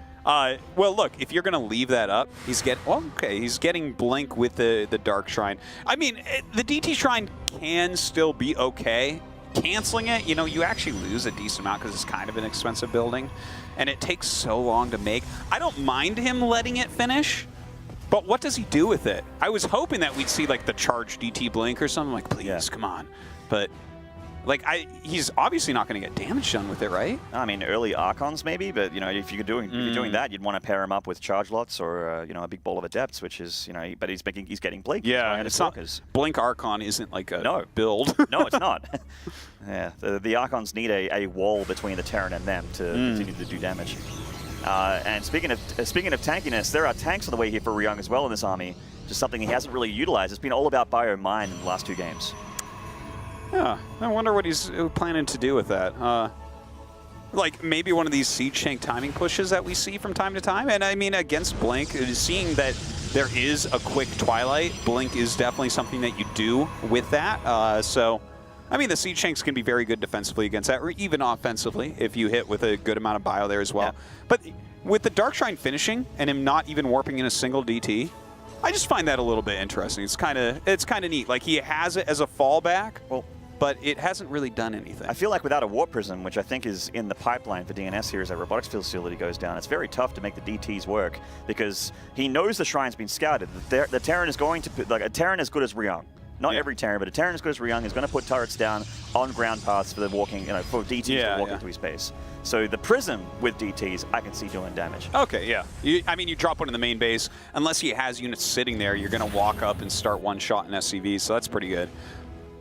S6: Well, look, if you're going to leave that up, he's getting Blink with the Dark Shrine. I mean, the DT Shrine can still be okay. Canceling it, you know, you actually lose a decent amount because it's kind of an expensive building, and it takes so long to make. I don't mind him letting it finish. But what does he do with it? I was hoping that we'd see like the charge DT Blink or something, like, please, come on. But like, he's obviously not going to get damage done with it, right?
S5: I mean, early Archons maybe, but you know, if you're doing that, you'd want to pair him up with charge lots or you know, a big ball of Adepts, which is, you know, but he's getting Blink.
S6: Yeah, it's not. Blink Archon isn't like a build.
S5: No, it's not. Yeah, the Archons need a wall between the Terran and them to continue to do damage. And speaking of tankiness, there are tanks on the way here for Ryung as well in this army. Just something he hasn't really utilized. It's been all about bio-mine in the last 2 games.
S6: Yeah, I wonder what he's planning to do with that. Like maybe one of these siege tank timing pushes that we see from time to time. And I mean, against Blink, seeing that there is a quick Twilight, Blink is definitely something that you do with that. So, I mean, the siege tanks can be very good defensively against that, or even offensively if you hit with a good amount of bio there as well. Yeah. But with the Dark Shrine finishing and him not even warping in a single DT, I just find that a little bit interesting. It's kind of neat. Like, he has it as a fallback, but it hasn't really done anything.
S5: I feel like without a Warp Prism, which I think is in the pipeline for DNS here as that robotics facility goes down, it's very tough to make the DTs work because he knows the Shrine's been scouted. The Terran is going to put, like, a Terran as good as Ryung. Not every Terran, but a Terran as good as Ryung is going to put turrets down on ground paths for the walking, you know, for DTs to walk into his base. So the Prism with DTs, I can see doing damage.
S6: Okay, yeah. I mean, you drop one in the main base. Unless he has units sitting there, you're going to walk up and start one shot in SCV, so that's pretty good.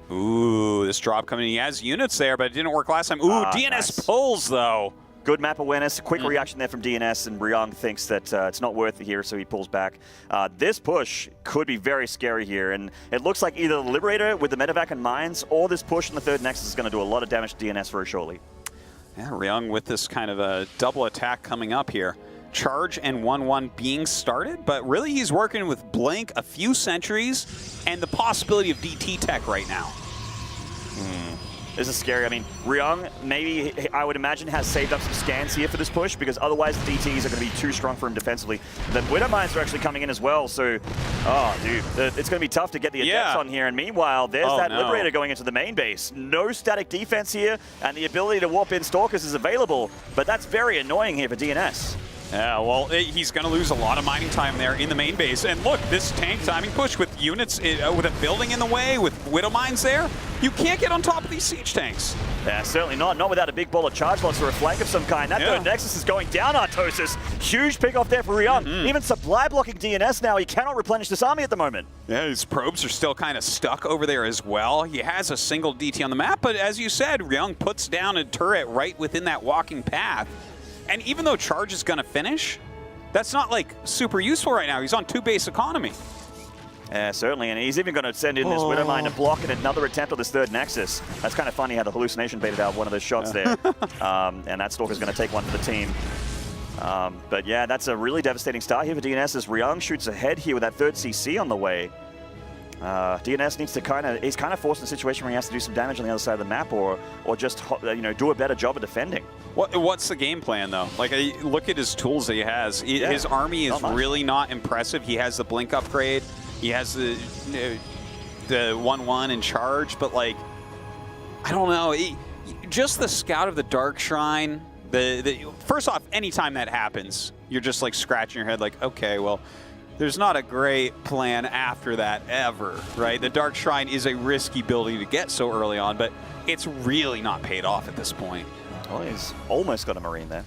S6: Ooh, this drop coming in. He has units there, but it didn't work last time. Ooh, DNS pulls, though.
S5: Good map awareness, quick reaction there from DNS, and Ryung thinks that it's not worth it here, so he pulls back. This push could be very scary here, and it looks like either the Liberator with the medevac and mines, or this push in the 3rd Nexus is going to do a lot of damage to DNS very shortly.
S6: Yeah, Ryung with this kind of a double attack coming up here. Charge and 1-1 being started, but really he's working with Blink, a few sentries, and the possibility of DT tech right now.
S5: This is scary. I mean, Ryung, maybe, I would imagine, has saved up some scans here for this push, because otherwise the DTs are going to be too strong for him defensively. The Widow Mines are actually coming in as well, so, oh, dude, it's going to be tough to get the Adepts on here. And meanwhile, there's that Liberator going into the main base. No static defense here, and the ability to warp in Stalkers is available, but that's very annoying here for DNS.
S6: Yeah, well, he's going to lose a lot of mining time there in the main base. And look, this tank timing push with units, with a building in the way, with Widow Mines there, you can't get on top of these siege tanks.
S5: Yeah, certainly not. Not without a big ball of charge lots or a flank of some kind. That 3rd Nexus is going down, Artosis. Huge pick off there for Ryung. Even supply blocking DNS now. He cannot replenish this army at the moment.
S6: Yeah, his probes are still kind of stuck over there as well. He has a single DT on the map, but as you said, Ryung puts down a turret right within that walking path. And even though Charge is going to finish, that's not like super useful right now. He's on 2 base economy.
S5: Yeah, certainly, and he's even going to send in this Widowmine to block in another attempt at this third Nexus. That's kind of funny how the hallucination baited out one of those shots there. And that Stalker's going to take one for the team. But yeah, that's a really devastating start here for DnS as Ryung shoots ahead here with that third CC on the way. DnS needs to he's kind of forced in a situation where he has to do some damage on the other side of the map or just, do a better job of defending.
S6: What's the game plan, though? Like, look at his tools that he has. His army is really not impressive. He has the Blink upgrade. He has the 1/1 in charge, but, like, I don't know. Just the Scout of the Dark Shrine, first off, anytime that happens, you're just, like, scratching your head like, okay, well, there's not a great plan after that ever, right? The Dark Shrine is a risky building to get so early on, but it's really not paid off at this point.
S5: Well, he's almost got a Marine there.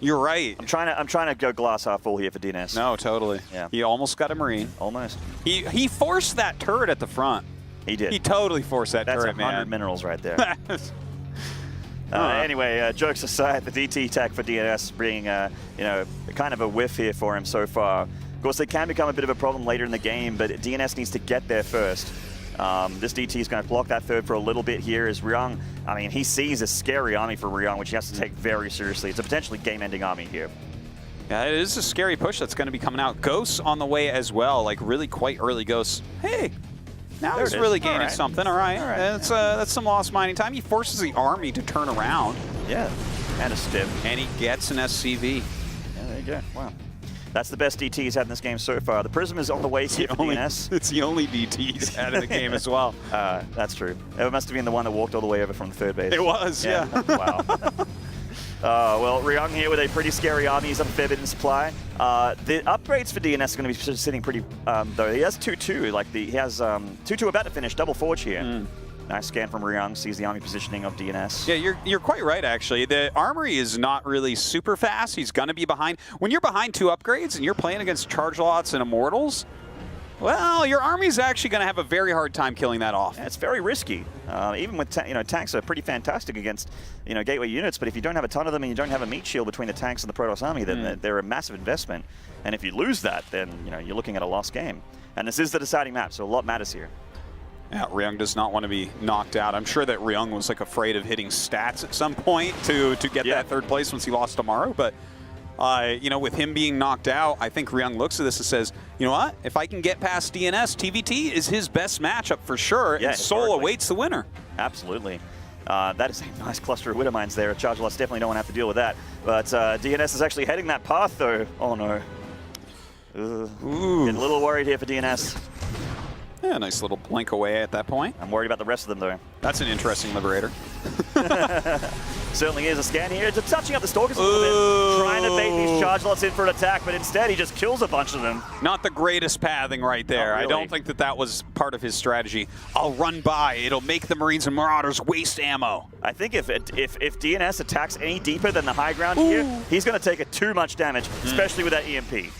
S6: You're right.
S5: I'm trying to go glass half full here for DnS.
S6: No, totally.
S5: Yeah.
S6: He almost got a Marine.
S5: Almost.
S6: He forced that turret at the front.
S5: He did.
S6: He totally forced that turret, man.
S5: That's 100 minerals right there. Anyway, jokes aside, the DT tech for DnS being, kind of a whiff here for him so far. Of course, they can become a bit of a problem later in the game, but DnS needs to get there first. This DT is going to block that third for a little bit here as Ryung, he sees a scary army for Ryung, which he has to take very seriously. It's a potentially game-ending army here.
S6: Yeah, it is a scary push that's going to be coming out. Ghosts on the way as well, like really quite early Ghosts. Hey, now he's really gaining something, all right. That's some lost mining time. He forces the army to turn around.
S5: Yeah, and a stim.
S6: And he gets an SCV.
S5: Yeah, there you go. Wow. That's the best DT he's had in this game so far. The Prism is on the way here for DnS.
S6: It's the only DT he's had in the game as well.
S5: That's true. It must have been the one that walked all the way over from the third base.
S6: It was, yeah.
S5: Wow. Well, Ryung here with a pretty scary army. He's up a fair bit in supply. The upgrades for DnS are going to be sitting pretty, though. He has 2-2. He has 2-2 about to finish. Double Forge here. Nice scan from Ryung, sees the army positioning of DnS.
S6: Yeah, you're quite right, actually. The armory is not really super fast. He's going to be behind. When you're behind 2 upgrades and you're playing against Charge Lots and Immortals, well, your army's actually going to have a very hard time killing that off.
S5: Yeah, it's very risky. Even with tanks are pretty fantastic against gateway units, but if you don't have a ton of them and you don't have a meat shield between the tanks and the Protoss army, then they're a massive investment. And if you lose that, then you're looking at a lost game. And this is the deciding map, so a lot matters here.
S6: Yeah, Ryung does not want to be knocked out. I'm sure that Ryung was afraid of hitting stats at some point to get that third place once he lost tomorrow. But with him being knocked out, I think Ryung looks at this and says, you know what? If I can get past DnS, TVT is his best matchup for sure, and Seoul awaits the winner.
S5: Absolutely. That is a nice cluster of Widowmines there. Charge Lots definitely don't want to have to deal with that. But DnS is actually heading that path, though. Oh, no. Getting a little worried here for DnS.
S6: Yeah, nice little blink away at that point.
S5: I'm worried about the rest of them, though.
S6: That's an interesting Liberator.
S5: Certainly is a scan here. Just touching up the Stalkers a little bit, trying to bait these Charge Lots in for an attack, but instead he just kills a bunch of them.
S6: Not the greatest pathing right there.
S5: Really.
S6: I don't think that was part of his strategy. I'll run by. It'll make the Marines and Marauders waste ammo.
S5: I think if DnS attacks any deeper than the high ground here, he's going to take too much damage, especially with that EMP.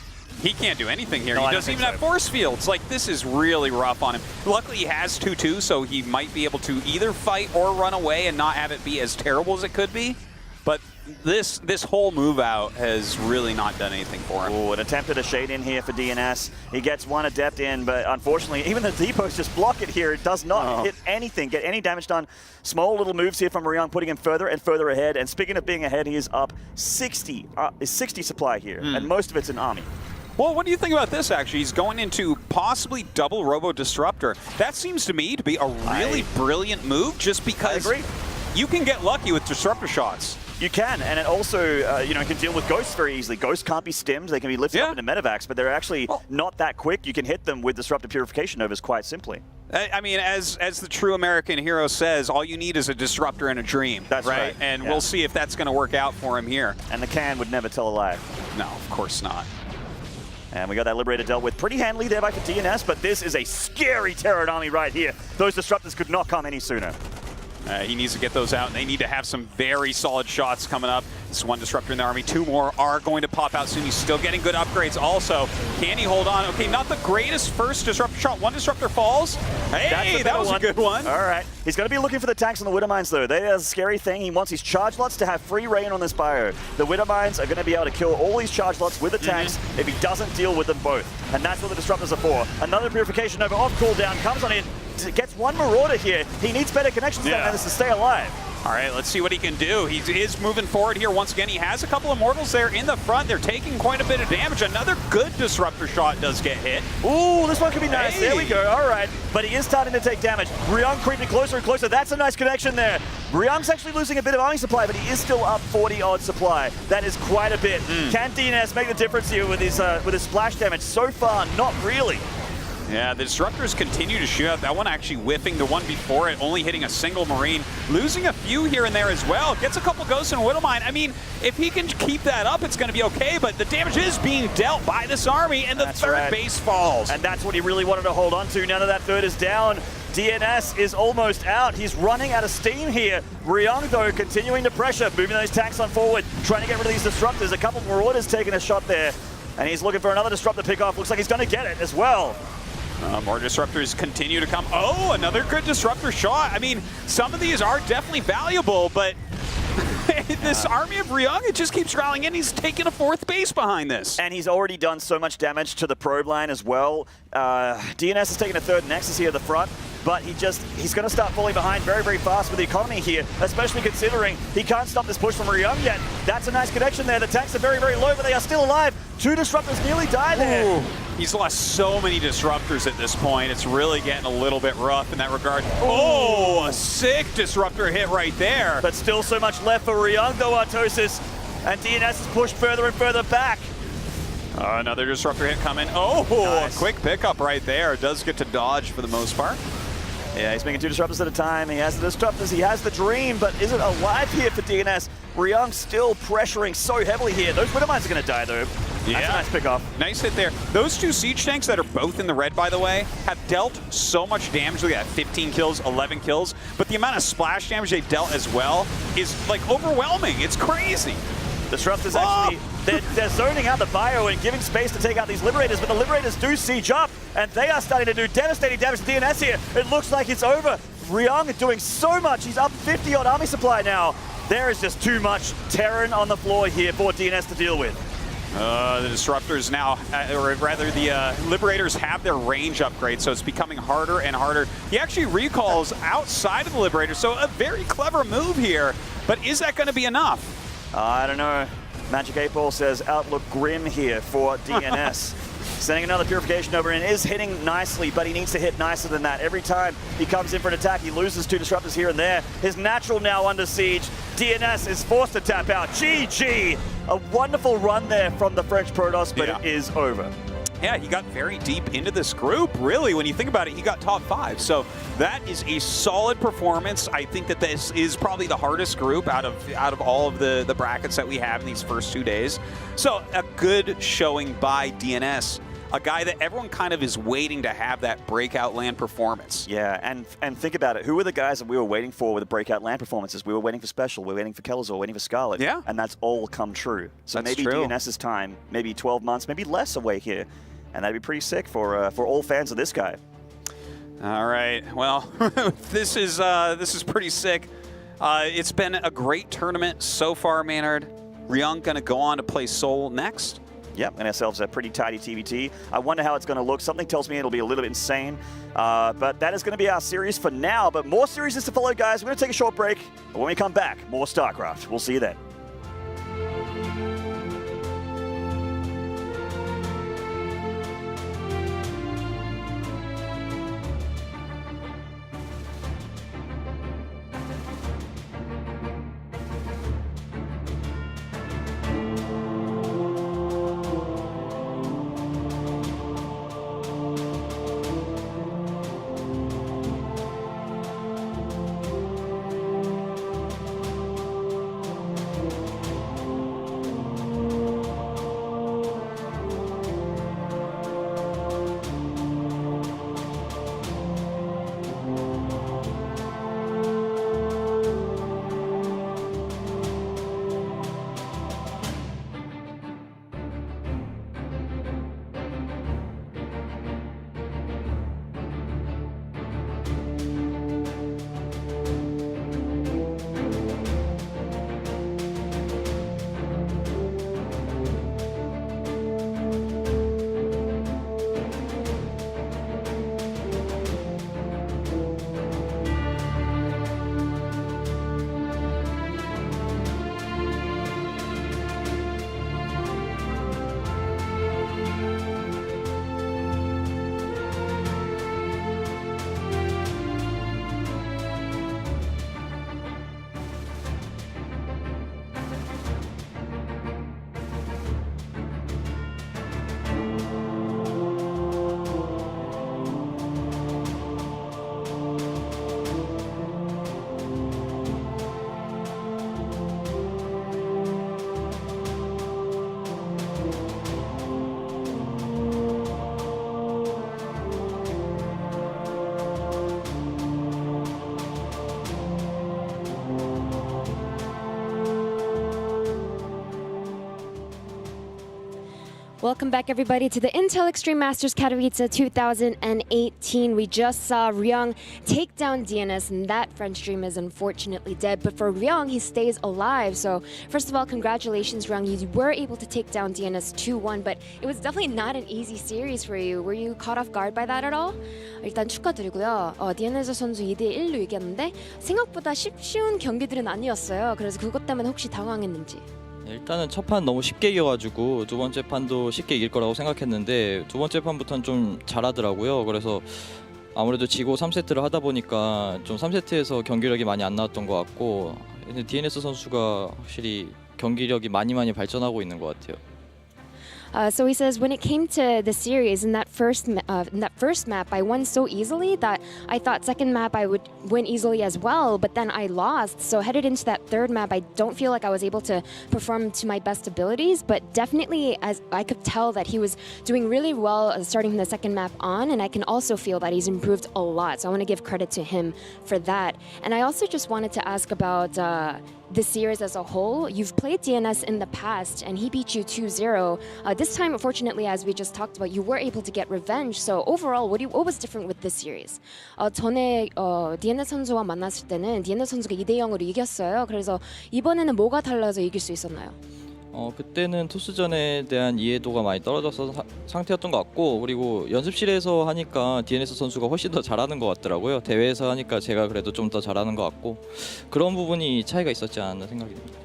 S6: He can't do anything here.
S5: No,
S6: he doesn't even have force fields. This is really rough on him. Luckily, he has 2-2, so he might be able to either fight or run away and not have it be as terrible as it could be. But this whole move out has really not done anything for him.
S5: Ooh, an attempt at a shade in here for DnS. He gets one adept in, but unfortunately, even the depots just block it here. It does not hit anything, get any damage done. Small little moves here from Ryung, putting him further and further ahead. And speaking of being ahead, he is up 60 supply here, and most of it's an army.
S6: Well, what do you think about this, actually? He's going into possibly double Robo Disruptor. That seems to me to be a really brilliant move, just because you can get lucky with Disruptor shots.
S5: You can, and it also, can deal with Ghosts very easily. Ghosts can't be stimmed. They can be lifted up into medevacs, but they're actually not that quick. You can hit them with Disruptive Purification Novas quite simply.
S6: I mean, as the true American hero says, all you need is a disruptor and a dream.
S5: That's right.
S6: And we'll see if that's going to work out for him here.
S5: And the can would never tell a lie.
S6: No, of course not.
S5: And we got that Liberator dealt with pretty handily there by DnS, but this is a scary Terran army right here. Those Disruptors could not come any sooner.
S6: He needs to get those out, and they need to have some very solid shots coming up. This one disruptor in the army. 2 more are going to pop out soon. He's still getting good upgrades also. Can he hold on? Okay, not the greatest first disruptor shot. 1 disruptor falls. Hey, that was a good one.
S5: All right. He's going to be looking for the tanks on the Widow Mines, though. That's a scary thing. He wants his charge lots to have free reign on this bio. The Widow Mines are going to be able to kill all these charge lots with the tanks if he doesn't deal with them both. And that's what the disruptors are for. Another Purification Nova off cooldown comes on in. Gets 1 Marauder here. He needs better connections than this to stay alive.
S6: All right, let's see what he can do. He is moving forward here once again. He has a couple of mortals there in the front. They're taking quite a bit of damage. Another good disruptor shot does get hit.
S5: Ooh, this one could be nice.
S6: Hey.
S5: There we go. All right. But he is starting to take damage. Ryung creeping closer and closer. That's a nice connection there. Ryung's actually losing a bit of army supply, but he is still up 40-odd supply. That is quite a bit. Can DnS make the difference here with his splash damage? So far, not really.
S6: Yeah, the disruptors continue to shoot out. That one actually whiffing the one before it, only hitting a single Marine. Losing a few here and there as well. Gets a couple ghosts in Widowmine. I mean, if he can keep that up, it's going to be okay, but the damage is being dealt by this army, and the third base falls.
S5: And that's what he really wanted to hold on to. Now that that third is down, DnS is almost out. He's running out of steam here. Ryung, though, continuing to pressure, moving those tanks on forward, trying to get rid of these disruptors. A couple Marauders taking a shot there, and he's looking for another disruptor pick off. Looks like he's going to get it as well.
S6: More disruptors continue to come. Oh, another good disruptor shot. I mean, some of these are definitely valuable, but this army of Ryung, it just keeps rallying in. He's taking a 4th base behind this.
S5: And he's already done so much damage to the probe line as well. DnS is taking a 3rd Nexus here at the front, but he's going to start falling behind very, very fast with the economy here, especially considering he can't stop this push from Ryung yet. That's a nice connection there. The tanks are very, very low, but they are still alive. 2 disruptors nearly died there.
S6: Ooh. He's lost so many disruptors at this point. It's really getting a little bit rough in that regard. Oh, a sick disruptor hit right there.
S5: But still so much left for Ryung, though, Artosis. And DnS is pushed further and further back.
S6: Another disruptor hit coming. Oh, nice. A quick pickup right there. Does get to dodge for the most part.
S5: Yeah, he's making 2 disruptors at a time. He has the disruptors, he has the dream, but is it alive here for DnS? Ryung still pressuring so heavily here. Those Widow Mines are going to die, though.
S6: Yeah.
S5: That's a nice pickoff.
S6: Nice hit there. Those 2 siege tanks that are both in the red, by the way, have dealt so much damage. Look at that, 15 kills, 11 kills. But the amount of splash damage they've dealt as well is, like, overwhelming. It's crazy.
S5: Disruptors actually, they're zoning out the bio and giving space to take out these Liberators, but the Liberators do siege up, and they are starting to do devastating damage to DnS here. It looks like it's over. Ryung doing so much. He's up 50-odd army supply now. There is just too much Terran on the floor here for DnS to deal with.
S6: The disruptors now, or rather the Liberators have their range upgrade, so it's becoming harder and harder. He actually recalls outside of the Liberators, so a very clever move here, but is that going to be enough?
S5: I don't know. Magic 8-Ball says outlook grim here for DnS. Sending another Purification over in, is hitting nicely, but he needs to hit nicer than that. Every time he comes in for an attack, he loses 2 disruptors here and there. His natural now under siege. DnS is forced to tap out. GG! A wonderful run there from the French Protoss, but it is over.
S6: Yeah, he got very deep into this group. Really, when you think about it, he got top 5. So that is a solid performance. I think that this is probably the hardest group out of all of the brackets that we have in these first 2 days. So a good showing by DnS. A guy that everyone kind of is waiting to have that breakout LAN performance.
S5: Yeah, and think about it. Who were the guys that we were waiting for with the breakout LAN performances? We were waiting for Special, we were waiting for Kelazor, waiting for Scarlet.
S6: Yeah.
S5: And that's all come true. So
S6: That's
S5: maybe
S6: true.
S5: DNS's time, maybe 12 months, maybe less away here. And that'd be pretty sick for all fans of this guy.
S6: All right. Well, this is pretty sick. It's been a great tournament so far, Maynard. Ryung going to go on to play Seoul next.
S5: Yep, and ourselves a pretty tidy TVT. I wonder how it's going to look. Something tells me it'll be a little bit insane. But that is going to be our series for now. But more series is to follow, guys. We're going to take a short break. But when we come back, more StarCraft. We'll see you then.
S7: Welcome back, everybody, to the Intel Extreme Masters Katowice 2018. We just saw Ryung take down DnS, and that French dream is unfortunately dead. But for Ryung, he stays alive. So, first of all, congratulations, Ryung. You were able to take down DnS 2-1, but it was definitely not an easy series for you. Were you caught off guard by that at all? 일단 축하드리고요. DnS 선수 2대1로 이겼는데 생각보다 쉬운 경기들은 아니었어요. 그래서 그것 때문에 혹시 당황했는지.
S8: 일단은 첫 판 너무 쉽게 이겨가지고 두 번째 판도 쉽게 이길 거라고 생각했는데 두 번째 판부터는 좀 잘하더라고요. 그래서 아무래도 지고 3세트를 하다 보니까 좀 3세트에서 경기력이 많이 안 나왔던 것 같고 DnS 선수가 확실히 경기력이 많이 발전하고 있는 것 같아요.
S7: So he says, when it came to the series in that first map, I won so easily that I thought second map I would win easily as well, but then I lost. So headed into that third map, I don't feel like I was able to perform to my best abilities, but definitely as I could tell that he was doing really well starting from the second map on, and I can also feel that he's improved a lot. So I want to give credit to him for that. And I also just wanted to ask about the series as a whole. You've played DnS in the past, and he beat you 2-0. This time, unfortunately, as we just talked about, you were able to get revenge. So overall, what was different with this series? 전에 DnS 선수와 만났을 때는 DnS 선수가 2대0으로 이겼어요. 그래서 이번에는 뭐가 달라서 이길 수 있었나요?
S8: 그때는 토스전에 대한 이해도가 많이 떨어져서 상태였던 것 같고 그리고 연습실에서 하니까 DnS 선수가 훨씬 더 잘하는 것 같더라고요. 대회에서 하니까 제가 그래도 좀 더 잘하는 것 같고 그런 부분이 차이가 있었지 않나 생각이 듭니다.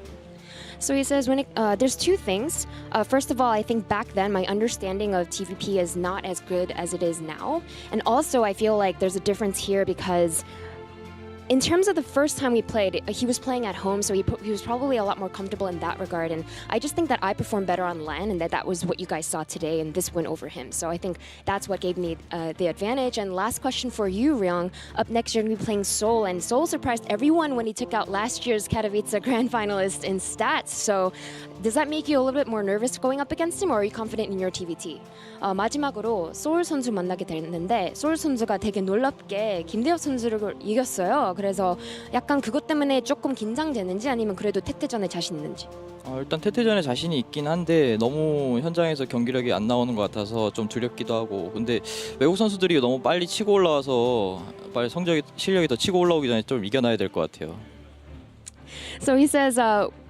S7: So he says, there's two things. First of all, I think back then my understanding of TVP is not as good as it is now. And also I feel like there's a difference here because in terms of the first time we played, he was playing at home, so he was probably a lot more comfortable in that regard. And I just think that I performed better on LAN, and that was what you guys saw today, and this win over him. So I think that's what gave me the advantage. And last question for you, Ryung. Up next, you're going to be playing Seoul, and Seoul surprised everyone when he took out last year's Katowice Grand Finalist in stats. So does that make you a little bit more nervous going up against him, or are you confident in your TVT?
S9: 마지막으로 소울 선수 만나게 됐는데 소울 선수가 되게 놀랍게 김대엽 선수를 이겼어요. 그래서 약간 그것 때문에 조금 긴장되는지 아니면 그래도 태태전에 자신 있는지.
S8: 일단 태태전에 자신이 있긴 한데 너무 현장에서 경기력이 안 나오는 것 같아서 좀 두렵기도 하고 근데 외국 선수들이 너무 빨리 치고 올라와서 빨리 실력이 더 치고 올라오기 전에 좀 이겨놔야 될 것 같아요.
S7: So he says,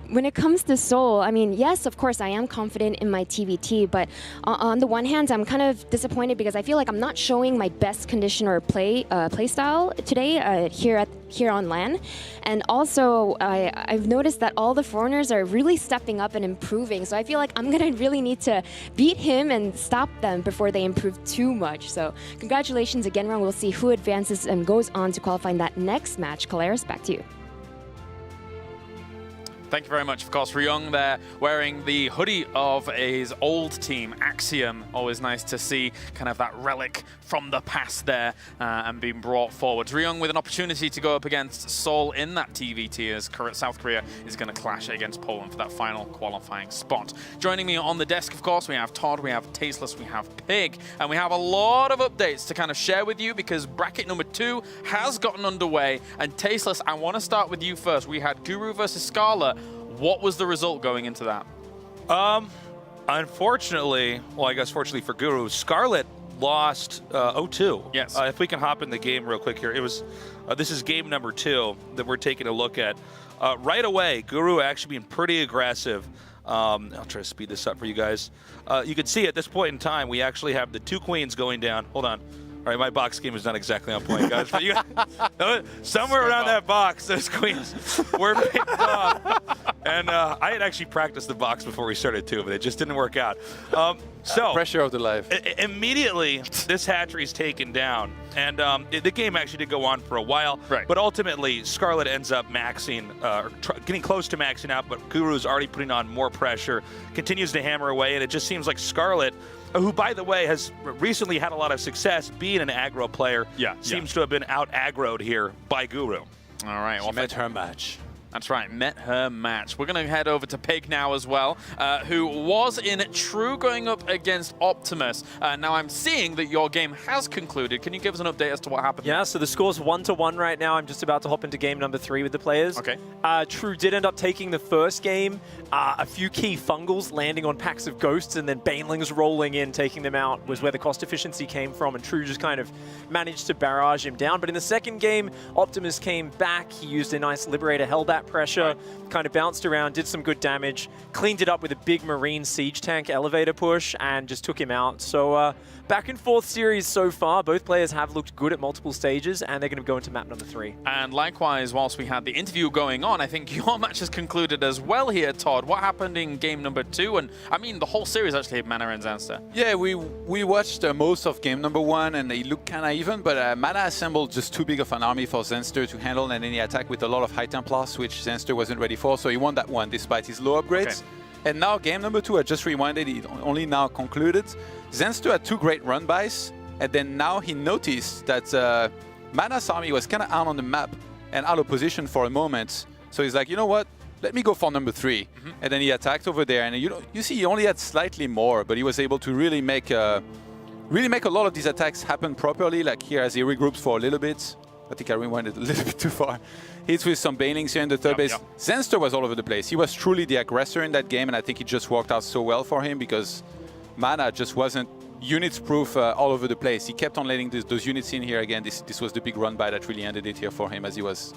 S7: when it comes to Seoul, I mean, yes, of course, I am confident in my TVT, but on the one hand, I'm kind of disappointed because I feel like I'm not showing my best condition or play style today here on LAN. And also, I've noticed that all the foreigners are really stepping up and improving. So I feel like I'm gonna really need to beat him and stop them before they improve too much. So congratulations again, Ryung. We'll see who advances and goes on to qualify in that next match. Kalaris, back to you.
S1: Thank you very much. Of course, Ryung there wearing the hoodie of his old team, Axiom. Always nice to see kind of that relic from the past there and being brought forward. Ryung with an opportunity to go up against Seoul in that TVT as South Korea is going to clash against Poland for that final qualifying spot. Joining me on the desk, of course, we have Todd, we have Tasteless, we have Pig, and we have a lot of updates to kind of share with you because bracket number 2 has gotten underway. And Tasteless, I want to start with you first. We had Guru versus Scarlet. What was the result going into that?
S4: Unfortunately, well, I guess fortunately for Guru, Scarlet lost 0-2.
S1: Yes.
S4: If we can hop in the game real quick here. It was this is game number 2 that we're taking a look at. Right away, Guru actually being pretty aggressive. I'll try to speed this up for you guys. You can see at this point in time, we actually have the 2 queens going down. Hold on. All right, my box game is not exactly on point, guys. But you somewhere around that box, those queens were picked off. And I had actually practiced the box before we started too, but it just didn't work out. So
S3: pressure of the life.
S4: Immediately, this hatchery is taken down, and the game actually did go on for a while.
S1: Right.
S4: But ultimately, Scarlet ends up maxing, getting close to maxing out. But Guru's already putting on more pressure, continues to hammer away, and it just seems like Scarlet, who, by the way, has recently had a lot of success being an aggro player, seems to have been out-aggroed here by Guru.
S1: All right.
S3: Well, met her match.
S1: That's right, met her match. We're going to head over to Pig now as well, who was in True going up against Optimus. Now I'm seeing that your game has concluded. Can you give us an update as to what happened?
S2: Yeah, so the score's 1-1 right now. I'm just about to hop into game number 3 with the players.
S1: Okay.
S2: True did end up taking the first game. A few key fungals landing on packs of ghosts and then banelings rolling in, taking them out was where the cost efficiency came from, and True just kind of managed to barrage him down. But in the second game, Optimus came back. He used a nice Liberator Hellbat pressure, kind of bounced around, did some good damage, cleaned it up with a big Marine Siege Tank elevator push, and just took him out. So back and forth series so far. Both players have looked good at multiple stages, and they're going to go into map number 3.
S1: And likewise, whilst we had the interview going on, I think your match has concluded as well here, Todd. What happened in game number 2? And I mean, the whole series actually, Mana and Zanster.
S3: Yeah, we watched most of game number 1, and it looked kind of even, but Mana assembled just too big of an army for Zanster to handle, and then he attacked with a lot of High Templars, which Zanster wasn't ready for, so he won that one despite his low upgrades.
S1: Okay.
S3: And now game number 2, I just rewinded, it only now concluded. Zanster had 2 great run-bys, and then now he noticed that Mana's army was kind of out on the map and out of position for a moment. So he's like, you know what? Let me go for number 3. And then he attacked over there, and you see he only had slightly more, but he was able to really make a lot of these attacks happen properly, like here as he regroups for a little bit. I think I rewinded a little bit too far. Hits with some banelings here in the third base. Zanster was all over the place. He was truly the aggressor in that game, and I think it just worked out so well for him because Mana just wasn't units proof all over the place. He kept on letting those units in here again. This was the big run by that really ended it here for him as he was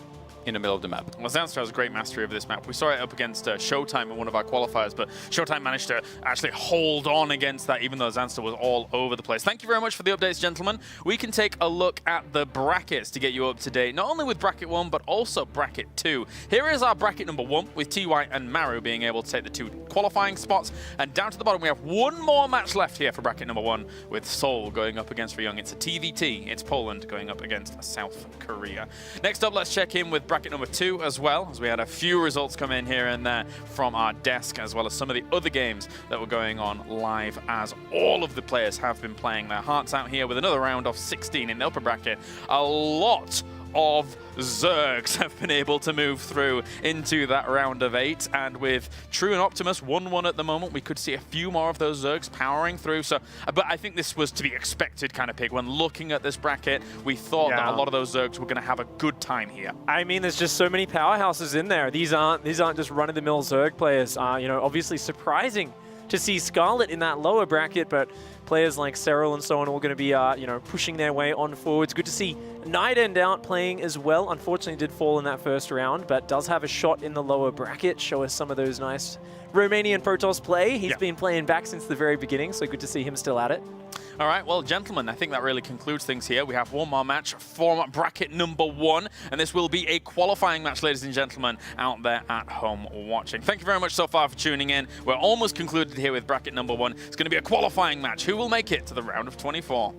S3: in the middle of the map.
S1: Well, Zanster has a great mastery of this map. We saw it up against Showtime in one of our qualifiers, but Showtime managed to actually hold on against that, even though Zanster was all over the place. Thank you very much for the updates, gentlemen. We can take a look at the brackets to get you up to date, not only with bracket 1, but also bracket 2. Here is our bracket number 1, with TY and Maru being able to take the 2 qualifying spots. And down to the bottom, we have one more match left here for bracket number 1, with Seoul going up against Ryung. It's a TVT. It's Poland going up against South Korea. Next up, let's check in with bracket number 2 as well, as we had a few results come in here and there from our desk, as well as some of the other games that were going on live, as all of the players have been playing their hearts out here with another round of 16 in the upper bracket. A lot of Zergs have been able to move through into that round of 8, and with True and Optimus 1-1 at the moment, we could see a few more of those Zergs powering through. So, but I think this was to be expected, kind of Pig. When looking at this bracket, we thought that a lot of those Zergs were going to have a good time here.
S2: I mean, there's just so many powerhouses in there. These aren't just run-of-the-mill Zerg players. You know, obviously surprising to see Scarlet in that lower bracket, but players like Cyril and so on all going to be, you know, pushing their way on forward. It's good to see Night End out playing as well. Unfortunately, did fall in that first round, but does have a shot in the lower bracket. Show us some of those nice Romanian Protoss play. He's been playing back since the very beginning, so good to see him still at it.
S1: All right, well, gentlemen, I think that really concludes things here. We have one more match for bracket number 1, and this will be a qualifying match, ladies and gentlemen, out there at home watching. Thank you very much so far for tuning in. We're almost concluded here with bracket number 1. It's going to be a qualifying match. Who will make it to the round of 24?